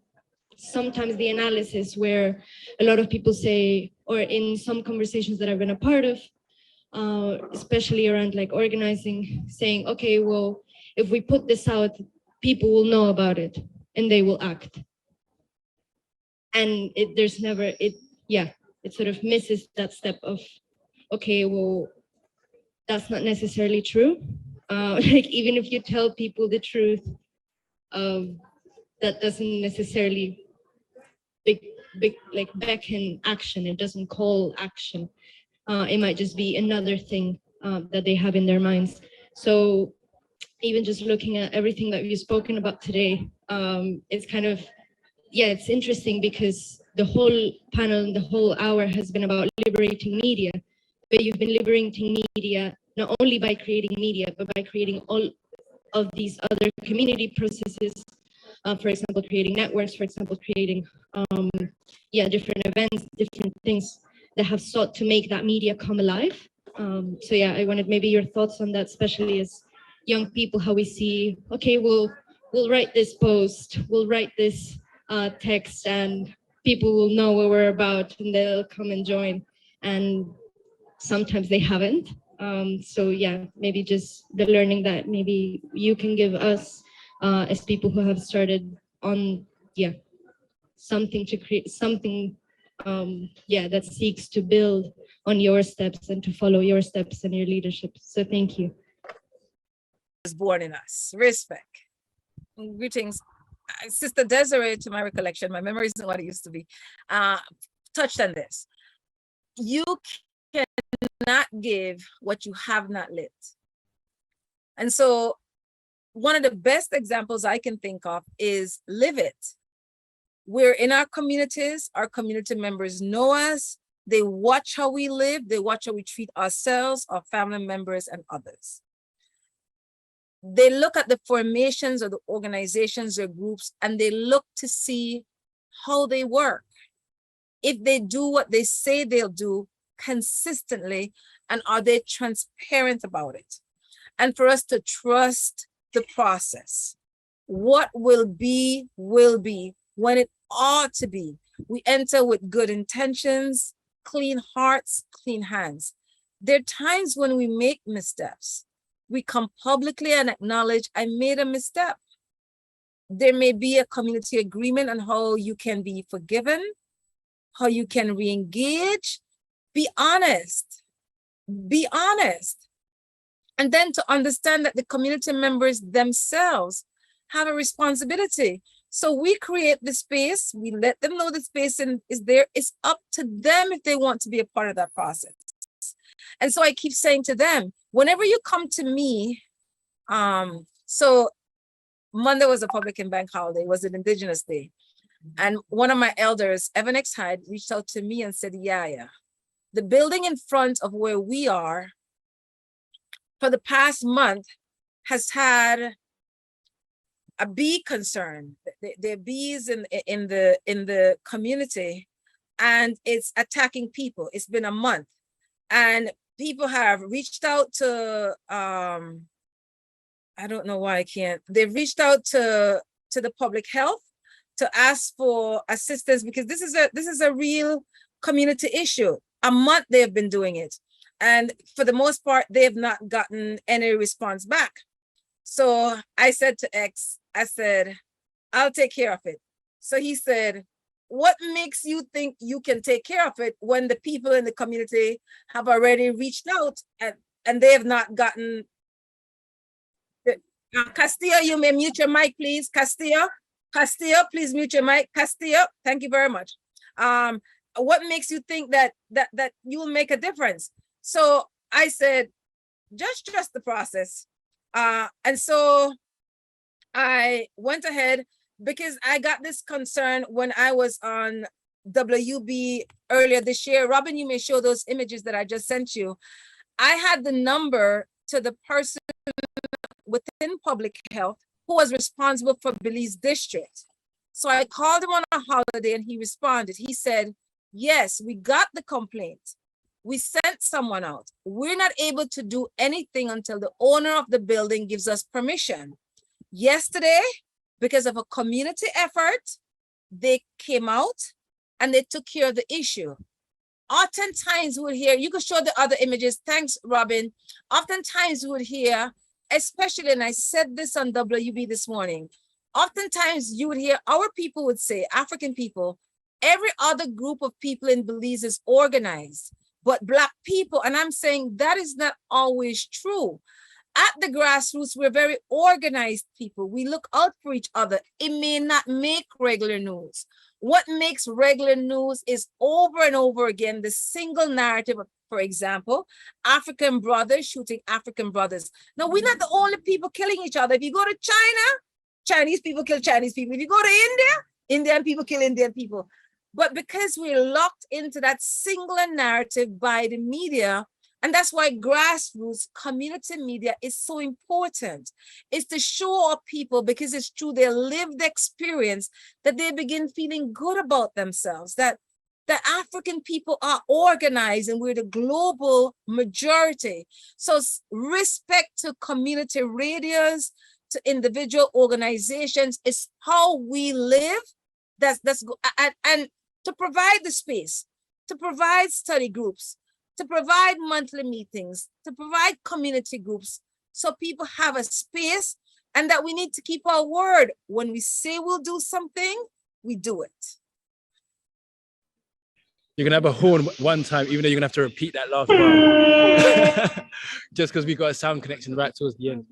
sometimes the analysis, where a lot of people say, or in some conversations that I've been a part of, especially around like organizing, saying, okay, well, if we put this out, people will know about it and they will act. And there's never, it sort of misses that step of, okay, well, that's not necessarily true. Like even if you tell people the truth, that doesn't necessarily like beckon action. It doesn't call action. It might just be another thing that they have in their minds. So even just looking at everything that we've spoken about today, it's kind of, it's interesting because the whole panel and the whole hour has been about liberating media, but you've been liberating media not only by creating media, but by creating all of these other community processes. For example, creating networks, for example, creating different events, different things that have sought to make that media come alive. So I wanted maybe your thoughts on that, especially as young people, how we see, okay, we'll write this post, we'll write this text, and people will know what we're about and they'll come and join. And sometimes they haven't. So maybe just the learning that maybe you can give us as people who have started on, something to create something, that seeks to build on your steps and to follow your steps and your leadership. So thank you. Was born in us. Respect. Greetings. Sister Desiree, to my recollection, my memory isn't what it used to be, touched on this. You cannot give what you have not lived. And so one of the best examples I can think of is live it. We're in our communities, our community members know us, they watch how we live, they watch how we treat ourselves, our family members, and others. They look at the formations of the organizations or groups, and they look to see how they work. If they do what they say they'll do consistently, and are they transparent about it? And for us to trust the process. What will be when it ought to be. We enter with good intentions, clean hearts, clean hands. There are times when we make missteps. We come publicly and acknowledge, I made a misstep. There may be a community agreement on how you can be forgiven, how you can re-engage. Be honest. Be honest. And then to understand that the community members themselves have a responsibility. So we create the space, we let them know the space is there. It's up to them if they want to be a part of that process. And so I keep saying to them, whenever you come to me, so Monday was a public and bank holiday, it was an Indigenous Day. And one of my elders, Evan X. Hyde, reached out to me and said, YaYa, the building in front of where we are for the past month has had a bee concern. There are bees in the community, and it's attacking people. It's been a month, and people have reached out to I don't know why I can't. They've reached out to the public health to ask for assistance, because this is a real community issue. A month they have been doing it, and for the most part, they have not gotten any response back. So I said to X, I said, I'll take care of it. So he said, what makes you think you can take care of it when the people in the community have already reached out and they have not gotten... Castillo, you may mute your mic, please. Castillo, please mute your mic. Castillo, thank you very much. what makes you think that you will make a difference? So I said, just trust the process. And so I went ahead because I got this concern when I was on WB earlier this year. Robin, you may show those images that I just sent you. I had the number to the person within public health who was responsible for Belize district. So I called him on a holiday and he responded. He said, yes, we got the complaint. We sent someone out. We're not able to do anything until the owner of the building gives us permission. Yesterday, because of a community effort, they came out and they took care of the issue. Oftentimes we would hear, you could show the other images. Thanks, Robin. Oftentimes we would hear, especially, and I said this on WB this morning, oftentimes you would hear our people would say, African people, every other group of people in Belize is organized, but Black people, and I'm saying that is not always true. At the grassroots, we're very organized people. We look out for each other. It may not make regular news. What makes regular news is over and over again, the single narrative of, for example, African brothers shooting African brothers. Now, we're not the only people killing each other. If you go to China, Chinese people kill Chinese people. If you go to India, Indian people kill Indian people. But because we're locked into that singular narrative by the media, and that's why grassroots community media is so important, is to show up people, because it's through their lived experience that they begin feeling good about themselves, that the African people are organized and we're the global majority. So respect to community radios, to individual organizations, is how we live. And to provide the space, to provide study groups, to provide monthly meetings, to provide community groups, so people have a space, and that we need to keep our word. When we say we'll do something, we do it. You're gonna have a horn one time, even though you're gonna have to repeat that last one. Just because we got a sound connection right towards the end.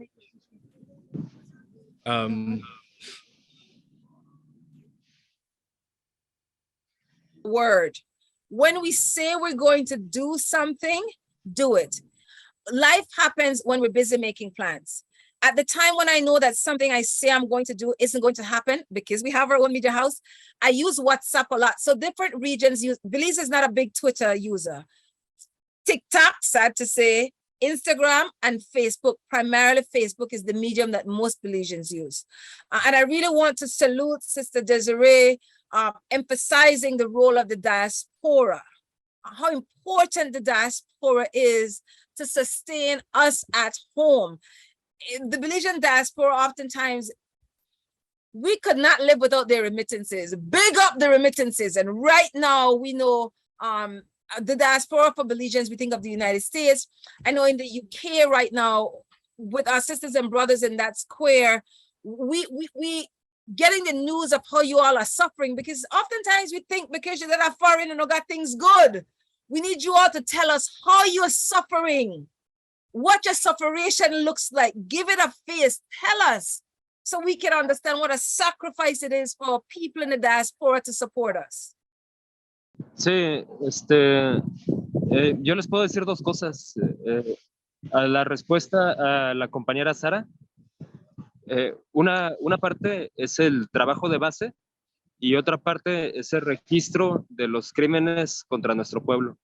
Word. When we say we're going to do something, do it. Life happens when we're busy making plans. At the time when I know that something I say I'm going to do isn't going to happen, because we have our own media house, I use WhatsApp a lot. So different regions use, Belize is not a big Twitter user. TikTok, sad to say, Instagram and Facebook, primarily Facebook is the medium that most Belizeans use. And I really want to salute Sister Desiree, emphasizing the role of the diaspora, how important the diaspora is to sustain us at home. The Belizean diaspora, oftentimes, we could not live without their remittances. Big up the remittances. And right now, we know the diaspora for Belizeans, we think of the United States. I know in the UK right now, with our sisters and brothers in that square, we getting the news of how you all are suffering, because oftentimes we think because you're that foreign and you got things good. We need you all to tell us how you're suffering, what your sufferation looks like. Give it a face, tell us, so we can understand what a sacrifice it is for people in the diaspora to support us. Sí, yo les puedo decir dos cosas. A la respuesta a la compañera Sara, una parte es el trabajo de base y otra parte es el registro de los crímenes contra nuestro pueblo.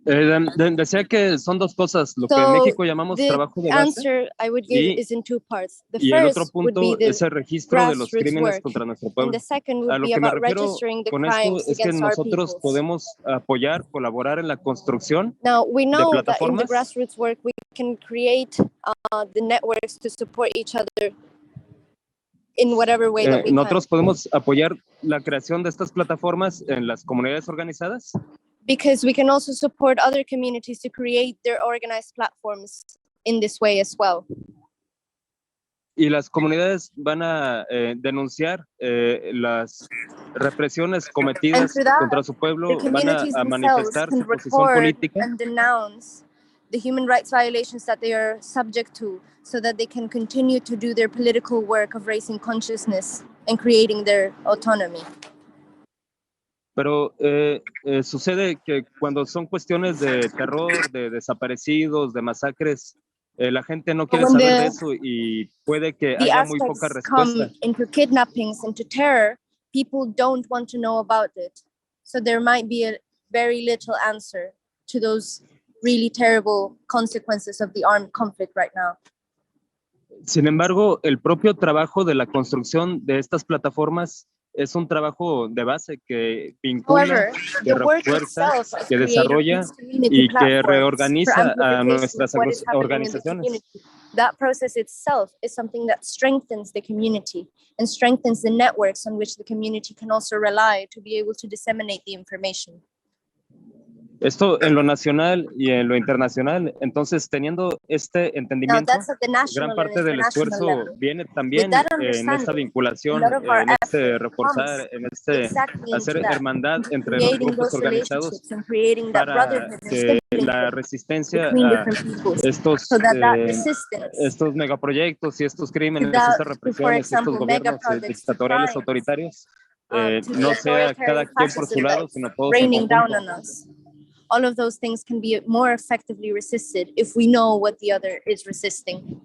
Decía que son dos cosas, lo que en México llamamos trabajo de base, y el otro punto es el registro de los crímenes contra nuestro pueblo. A lo que me refiero con esto es que nosotros podemos apoyar, colaborar en la construcción de plataformas. Nosotros podemos apoyar la creación de estas plataformas en las comunidades organizadas. Because we can also support other communities to create their organized platforms in this way as well. Y las comunidades van a denunciar las represiones cometidas contra su pueblo, van a manifestar su posición política. And denounce the human rights violations that they are subject to, so that they can continue to do their political work of raising consciousness and creating their autonomy. Pero sucede que cuando son cuestiones de terror, de desaparecidos, de masacres, la gente no quiere saber de eso y puede que the haya muy poca aspects come respuesta. into kidnappings, into terror, people don't want to know about it. So there might be a very little answer to those really terrible consequences of the armed conflict right now. Sin embargo, el propio trabajo de la construcción de estas plataformas es un trabajo de base que vincula, que refuerza, que desarrolla y que reorganiza a nuestras organizaciones. That process itself is something that strengthens the community and strengthens the networks on which the community can also rely to be able to disseminate the information. Esto en lo nacional y en lo internacional. Entonces, teniendo este entendimiento, gran parte del esfuerzo viene también en esta vinculación, en este reforzar, en este hacer hermandad entre los grupos organizados para que la resistencia a estos megaproyectos y estos crímenes, estas represiones, estos gobiernos dictatoriales autoritarios, no sea cada quien por su lado, sino todos en conjunto. All of those things can be more effectively resisted if we know what the other is resisting.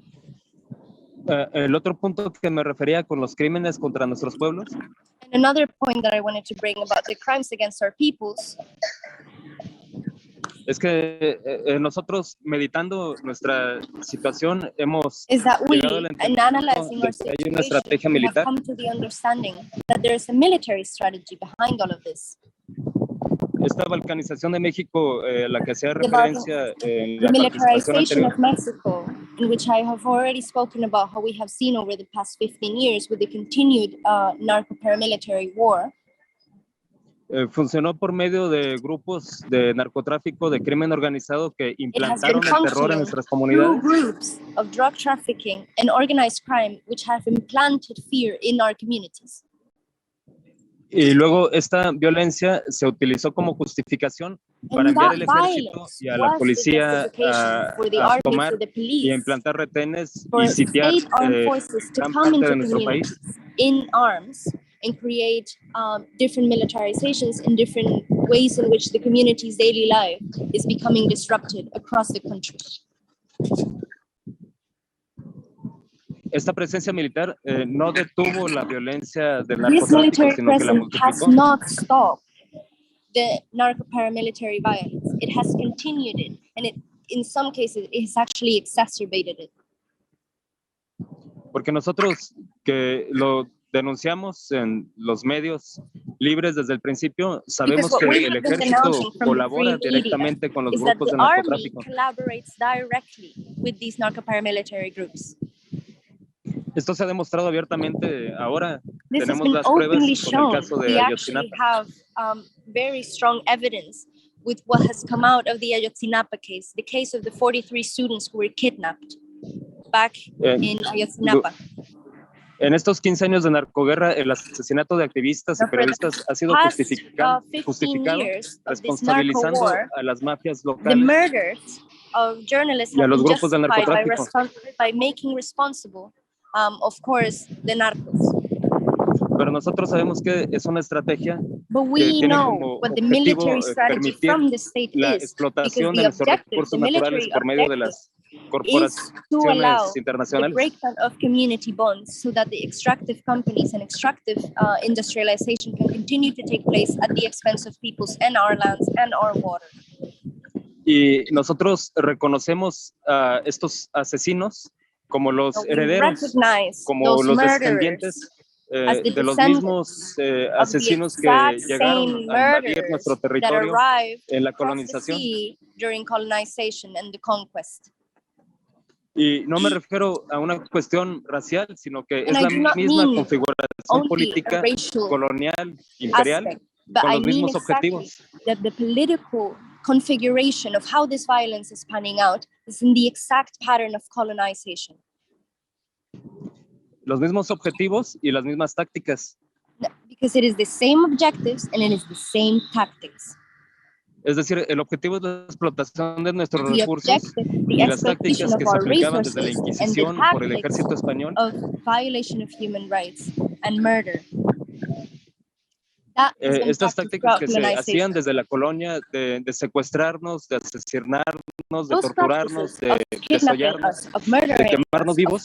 El otro punto que me refería con los crímenes contra nuestros pueblos. And another point that I wanted to bring about the crimes against our peoples. Es que nosotros meditando nuestra situación hemos llegado al entendimiento de que hay una estrategia militar. Come to the understanding that there is a military strategy behind all of this. Esta balcanización de México, la que hacía referencia en la militarization of Mexico, in which I have already spoken about how we have seen over the past 15 years with the continued narco-paramilitary war. Funcionó por medio de grupos de narcotráfico, de crimen organizado que implantaron el terror en nuestras comunidades. Groups of drug trafficking and organized crime which have implanted fear in our communities. Y luego esta violencia se utilizó como justificación para enviar al ejército y a la policía a tomar y a implantar retenes y sitiar gran parte de nuestro país. In arms and create different militarizations and different ways in which the community's daily life is becoming disrupted across the country. Esta presencia militar no detuvo la violencia del narcotráfico, sino que la multiplicó. Has not stopped the narco-paramilitary violence. It has continued it, and in some cases, it has actually exacerbated it. Porque nosotros que lo denunciamos en los medios libres desde el principio, sabemos que el ejército colabora directamente con los grupos de narcotráfico. Collaborates directly with these narco-paramilitary groups. Esto se ha demostrado abiertamente ahora. Tenemos las pruebas con el caso de Ayotzinapa. We have very strong evidence with what has come out of the Ayotzinapa case, the case of the 43 students who were kidnapped back in Ayotzinapa. En estos 15 años de narcoguerra, el asesinato de activistas y periodistas ha sido justificado responsabilizando a las mafias locales y a los grupos del narcotráfico. By making responsible of course, the narcos. Pero nosotros sabemos que es una estrategia que tiene como objetivo permitir la explotación de nuestros recursos naturales por medio de las corporaciones internacionales. The breakdown of community bonds so that the extractive companies and extractive industrialization can continue to take place at the expense of peoples and our lands and our water. Y nosotros reconocemos a estos asesinos como los herederos, como los descendientes de los mismos asesinos que llegaron a invadir nuestro territorio en la colonización. Y no me refiero a una cuestión racial, sino que es la misma configuración política colonial, imperial, con los mismos objetivos. The political configuration of how this violence is panning out is in the exact pattern of colonization. Los mismos objetivos y las mismas tácticas. Because it is the same objectives and it is the same tactics. Es decir, el objetivo es la explotación de nuestros recursos y las tácticas que se aplicaban desde la Inquisición por el ejército español. Of violation of human rights and murder. Estas tácticas que se hacían desde la colonia de secuestrarnos, de asesinarnos, de torturarnos, de desollarnos, de quemarnos vivos,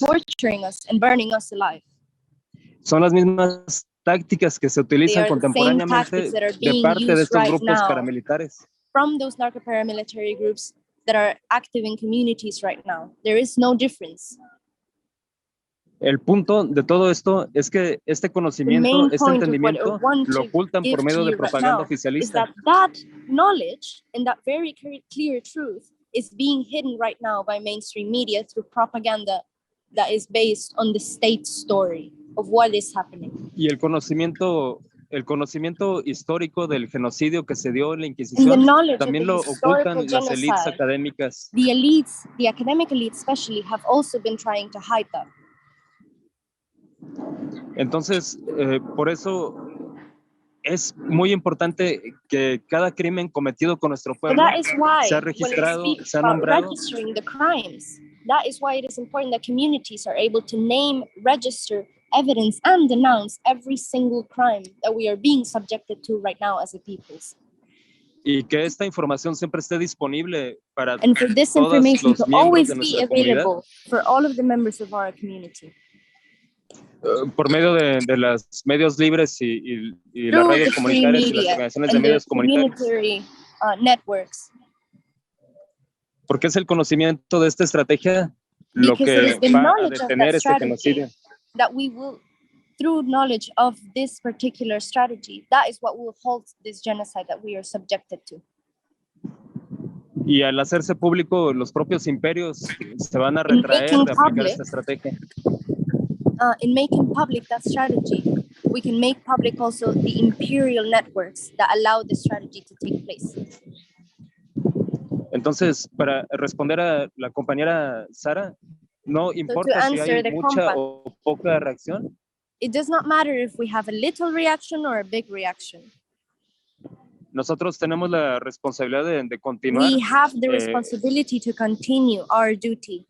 son las mismas tácticas que se utilizan contemporáneamente de parte de estos grupos paramilitares. From those narco-paramilitary groups that are active in communities right now. There is no difference. El punto de todo esto es que este conocimiento, este entendimiento, lo ocultan por medio de propaganda oficialista. That knowledge and that very clear truth is being hidden right now by mainstream media through propaganda that is based on the state story of what is happening. Y el conocimiento histórico del genocidio que se dio en la Inquisición también lo ocultan las élites académicas. The elites, the academic elites especially, have also been trying to hide that. Entonces, por eso es muy importante que cada crimen cometido con nuestro pueblo sea registrado, sea nombrado. That is why it is important that communities are able to name, register, evidence, and denounce every single crime that we are being subjected to right now as a peoples. Y que esta información siempre esté disponible para and for this todos information los to miembros always de be nuestra available comunidad. for all of the members of our community. Por medio de los medios libres y las redes comunitarias y las organizaciones de medios comunitarios. Networks. Porque es el conocimiento de esta estrategia lo que va a detener este genocidio. That we will, through knowledge of this particular strategy, that is what will halt this genocide that we are subjected to. Y al hacerse público, los propios imperios se van a retraer de aplicar esta estrategia. In making public that strategy, we can make public also the imperial networks that allow the strategy to take place. Entonces, para responder a la compañera Sara, no importa si hay mucha o poca reacción. It does not matter if we have a little reaction or a big reaction. Nosotros tenemos la responsabilidad de continuar. We have the responsibility to continue our duty,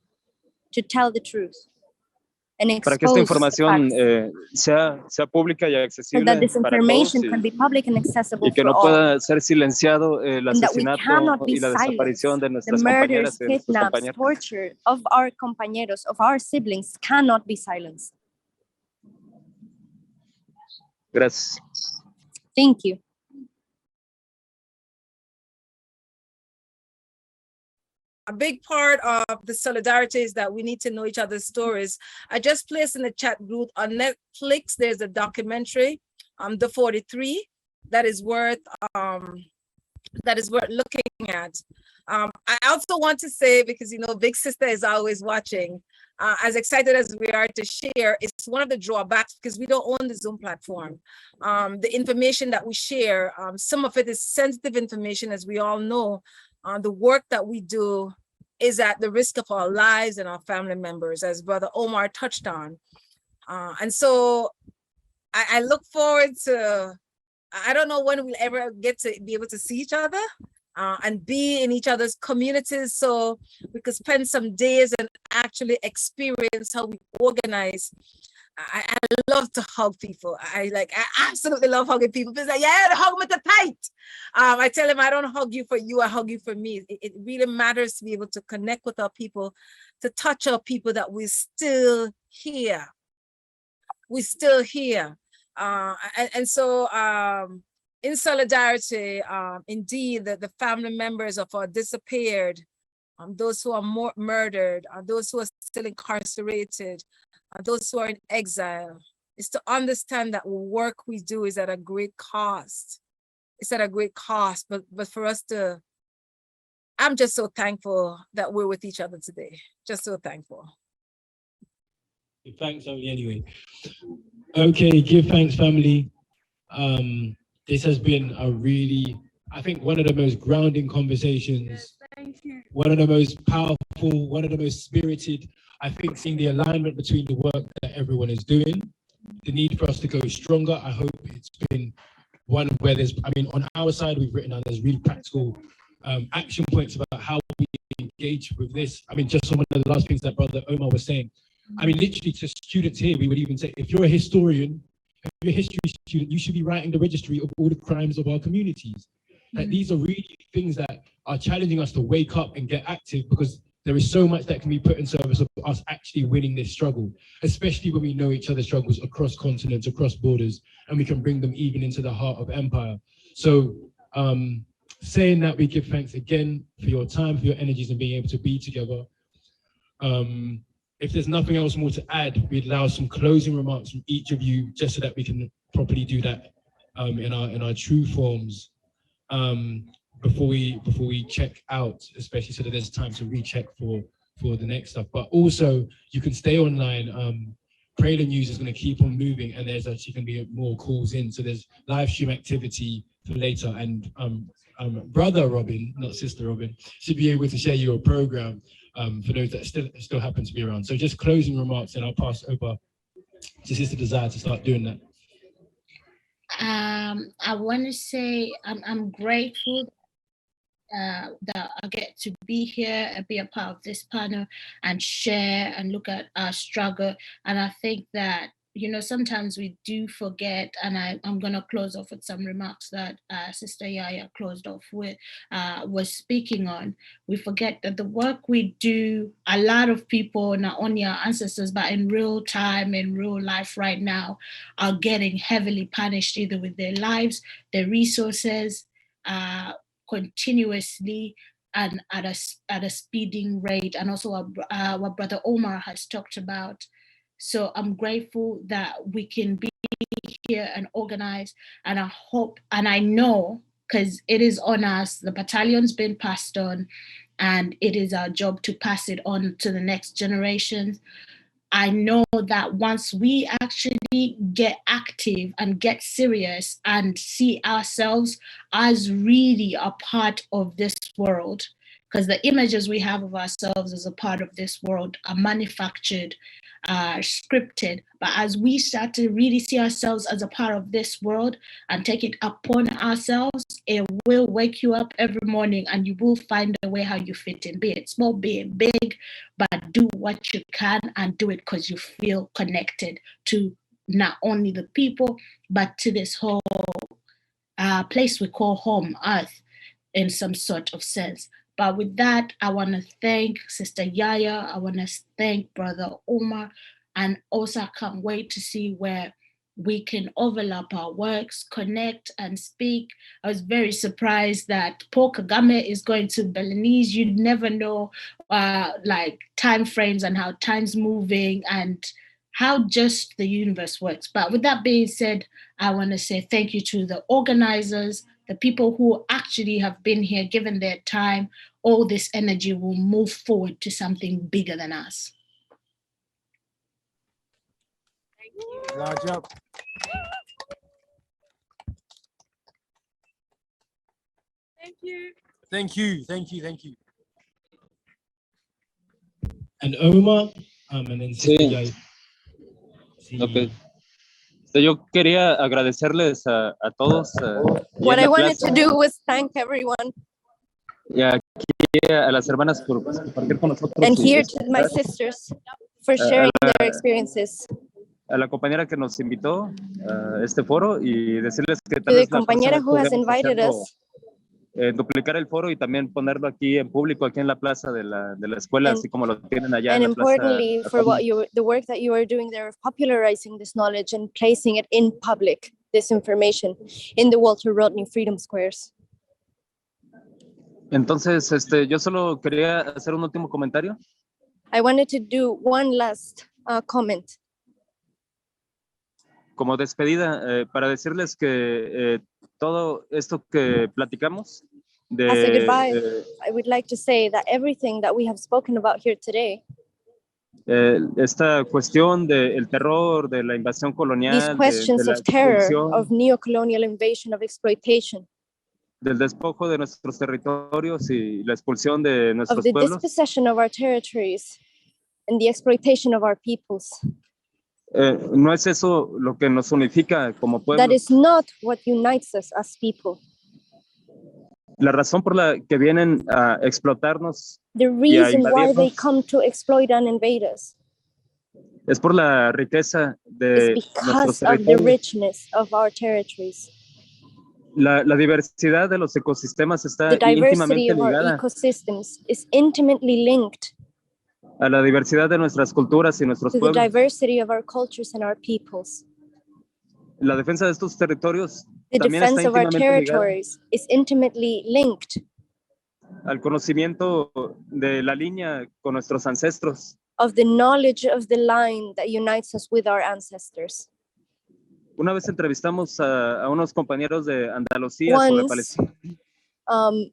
to tell the truth. Para que esta información sea pública y accesible para todos y que no pueda ser silenciado el asesinato y la desaparición de nuestras compañeras y de nuestros compañeros. Torture of our compañeros, of our siblings cannot be silenced. Gracias. Thank you. A big part of the solidarity is that we need to know each other's stories. I just placed in the chat group on Netflix, there's a documentary, The 43, that is worth looking at. I also want to say, because Big Sister is always watching, as excited as we are to share, it's one of the drawbacks because we don't own the Zoom platform. The information that we share, some of it is sensitive information, as we all know. The work that we do is at the risk of our lives and our family members, as Brother Omar touched on. And so I look forward to, I don't know when we'll ever get to be able to see each other and be in each other's communities so we could spend some days and actually experience how we organize. I love to hug people. I absolutely love hugging people. People say, yeah, hug me tight. I tell them I don't hug you for you, I hug you for me. It really matters to be able to connect with our people, to touch our people that we're still here. We're still here. And so in solidarity, indeed, the family members of our disappeared, those who are murdered, those who are still incarcerated, those who are in exile, is to understand that work we do is at a great cost. It's at a great cost, but for us to, I'm just so thankful that we're with each other today. Just so thankful. Thanks, family, anyway. Okay, give thanks, family. This has been a really, I think, one of the most grounding conversations. Thank you. One of the most powerful, one of the most spirited. I think seeing the alignment between the work that everyone is doing, the need for us to go stronger. I hope it's been one where there's, on our side, we've written down there's really practical action points about how we engage with this. Just some of the last things that Brother Omar was saying. Literally to students here, we would even say, if you're a historian if you're a history student, you should be writing the registry of all the crimes of our communities. Like, these are really things that are challenging us to wake up and get active, because there is so much that can be put in service of us actually winning this struggle, especially when we know each other's struggles across continents, across borders, and we can bring them even into the heart of empire. So saying that, we give thanks again for your time, for your energies, and being able to be together. If there's nothing else more to add, we'd allow some closing remarks from each of you, just so that we can properly do that in our true forms before we check out, especially so that there's time to recheck for the next stuff. But also, you can stay online. PRALER News is going to keep on moving, and there's actually going to be more calls in. So there's live stream activity for later, and brother Robin, not sister Robin, should be able to share your program for those that still happen to be around. So just closing remarks, and I'll pass over to Sister Desire to start doing that. I want to say I'm grateful that I get to be here and be a part of this panel and share and look at our struggle. And I think that, you know, sometimes we do forget, and I'm going to close off with some remarks that Sister YaYa closed off with, was speaking on. We forget that the work we do, a lot of people, not only our ancestors, but in real time, in real life right now, are getting heavily punished, either with their lives, their resources, continuously, and at a speeding rate. And also what Brother Omar has talked about. So I'm grateful that we can be here and organize, and I hope, and I know, because it is on us, the battalion's been passed on, and it is our job to pass it on to the next generation. I know that once we actually get active and get serious and see ourselves as really a part of this world, because the images we have of ourselves as a part of this world are manufactured, scripted, but as we start to really see ourselves as a part of this world and take it upon ourselves, it will wake you up every morning, and you will find a way how you fit in, be it small, be it big, but do what you can, and do it because you feel connected to not only the people, but to this whole place we call home, Earth, in some sort of sense. But with that, I want to thank Sister YaYa. I want to thank Brother Omar. And also, I can't wait to see where we can overlap our works, connect and speak. I was very surprised that Paul Kagame is going to Belize. You'd never know like time frames and how time's moving and how just the universe works. But with that being said, I want to say thank you to the organizers, the people who actually have been here, given their time. All this energy will move forward to something bigger than us. Thank you. Large up. Thank you. Thank you, thank you, thank you. And Omar, and then Sister YaYa. Okay. Yo quería agradecerles a todos. What I wanted to do was thank everyone. Y aquí a las hermanas por compartir con nosotros. And here to my sisters for sharing their experiences. A la compañera que nos invitó a este foro y decirles que To the compañera who has invited us. Duplicar el foro y también ponerlo aquí en público, aquí en la plaza de la escuela, así como lo tienen allá And en la plaza. importantly, for the work that you are doing there of popularizing this knowledge and placing it in public, this information, in the Walter Rodney Freedom Squares. Entonces, yo solo quería hacer un último comentario. I wanted to do one last comment. Como despedida, para decirles que todo esto que platicamos de, As a goodbye, I would like to say that everything that we have spoken about here today, esta cuestión del terror, de la invasión colonial, these questions de la of terror, expulsión, of neo-colonial invasion, of exploitation, del despojo de nuestros territorios y la expulsión de of nuestros the pueblos, dispossession of our territories and the exploitation of our peoples. no es eso lo que nos unifica como pueblo. That is not what unites us as people. La razón por la que vienen a explotarnos The y a reason why they invadirnos come to exploit and invade us Es por la riqueza de It's nuestros because of the territorios. richness of our territories. La diversidad de los ecosistemas está The diversity íntimamente of our ligada ecosystems is intimately linked a la diversidad de nuestras culturas y nuestros to the pueblos. diversity of our cultures and our peoples. La defensa de estos territorios The también está defense of our íntimamente ligada territories is intimately linked al conocimiento de la línea con nuestros ancestros. of the knowledge of the line that unites us with our ancestors. Una vez entrevistamos a unos compañeros de Andalucía sobre Once, Palestina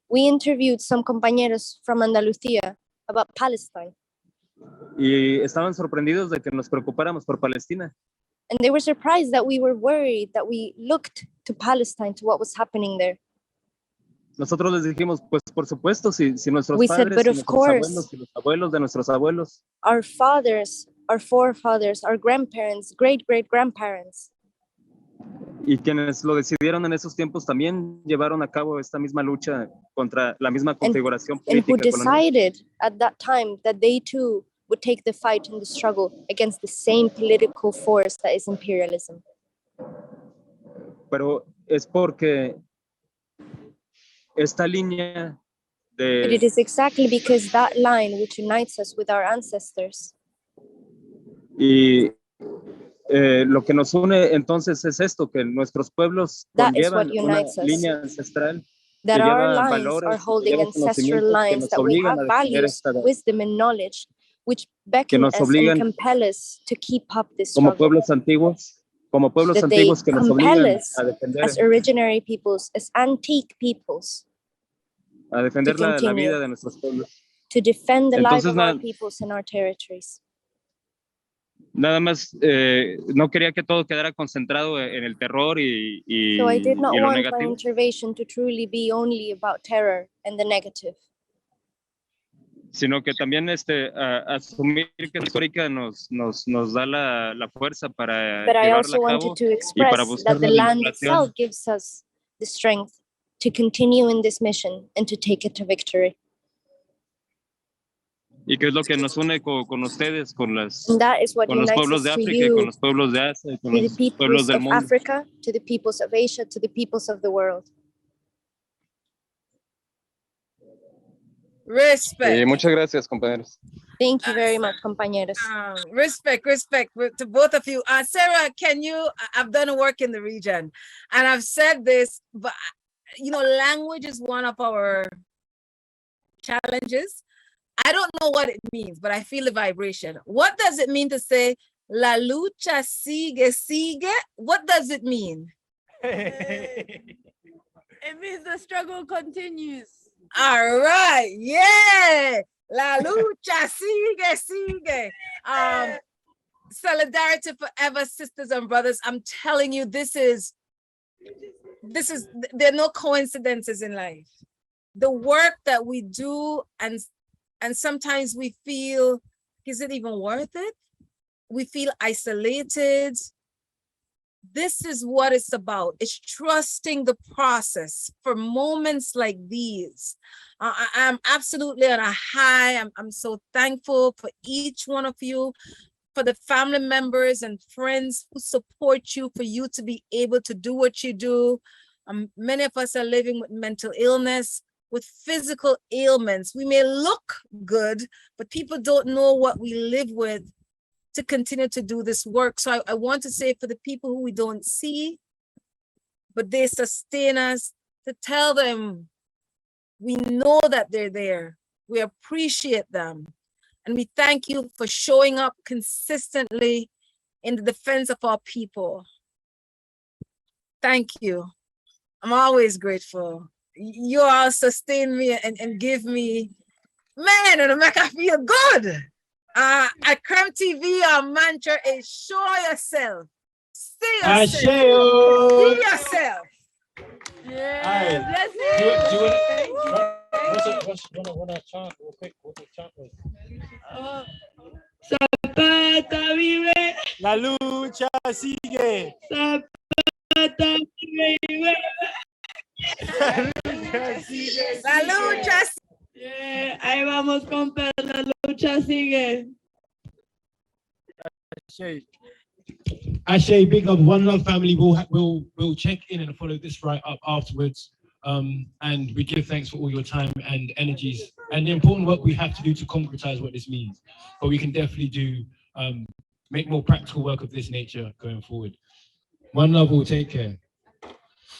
we interviewed some compañeros from Andalucía about Palestine, y estaban sorprendidos de que nos preocupáramos por Palestina. and they were surprised that we were worried, that we looked to Palestine, to what was happening there. Nosotros les dijimos, pues por supuesto, si nuestros We said, padres, but si of nuestros course. abuelos, si los abuelos de nuestros abuelos, Our fathers, our forefathers, our grandparents, great-great-grandparents, y quienes lo decidieron en esos tiempos también llevaron a cabo esta misma lucha contra la misma configuración and who política colonial. decided at that time that they too would take the fight and the struggle against the same political force that is imperialism. Pero es porque esta línea But it de, is exactly because that line which unites us with our ancestors, y lo que nos une entonces es esto, que nuestros pueblos that is what conllevan una unites us. línea ancestral That que our lleva lines are valores, que holding lleva ancestral conocimientos que lines, nos that we obligan have a defender values, esta, wisdom, and knowledge, which beckon nos us and obligan compel us to keep up this como struggle. pueblos That they antiguos que nos compel obligan us a defender, as originary peoples, as antique peoples, a defender to la continue. vida de nuestros pueblos. to defend the lives Entonces, of our peoples and our territories. Nada más, no quería que todo quedara concentrado en el terror y So I did not lo want my negativo, intervention to truly be only about terror and the negative, sino que también asumir que la histórica nos da la fuerza para but I llevarla also a wanted cabo to y para express buscar that the la land vinculación. itself gives us the strength to continue in this mission and to take it to victory. Y que es lo que nos une con ustedes, con And that is what los unites pueblos us de to África, y con you, los pueblos de Asia, y con to the los pueblos peoples del of mundo. Africa, to the peoples of Asia, to the peoples of the world. Respect. Muchas gracias, compañeros. Thank you very much, compañeros. Respect to both of you. Sarah, I've done work in the region and I've said this, but language is one of our challenges. I don't know what it means, but I feel the vibration. What does it mean to say, la lucha sigue, sigue? What does it mean? It means the struggle continues. All right, yeah. La lucha sigue, sigue. Solidarity forever, sisters and brothers. I'm telling you, there are no coincidences in life. The work that we do, and sometimes we feel, is it even worth it? We feel isolated. This is what it's about. It's trusting the process for moments like these. I'm absolutely on a high. I'm so thankful for each one of you, for the family members and friends who support you, for you to be able to do what you do. Many of us are living with mental illness, with physical ailments. We may look good, but people don't know what we live with to continue to do this work. So I want to say, for the people who we don't see, but they sustain us, to tell them we know that they're there. We appreciate them. And we thank you for showing up consistently in the defense of our people. Thank you. I'm always grateful. You all sustain me and give me, man, it'll make I feel good. At Krem TV, our mantra is show yourself, see yourself, be yourself. Yeah, bless you. Wanna chant real quick? What the chant was? Zapata vive, La lucha sigue. Zapata vive. La lucha. Yeah, ahí vamos, compa, la lucha sigue. Ashe, big up, One Love family. We'll check in and follow this right up afterwards. And we give thanks for all your time and energies and the important work we have to do to concretize what this means. But we can definitely do make more practical work of this nature going forward. One Love will take care.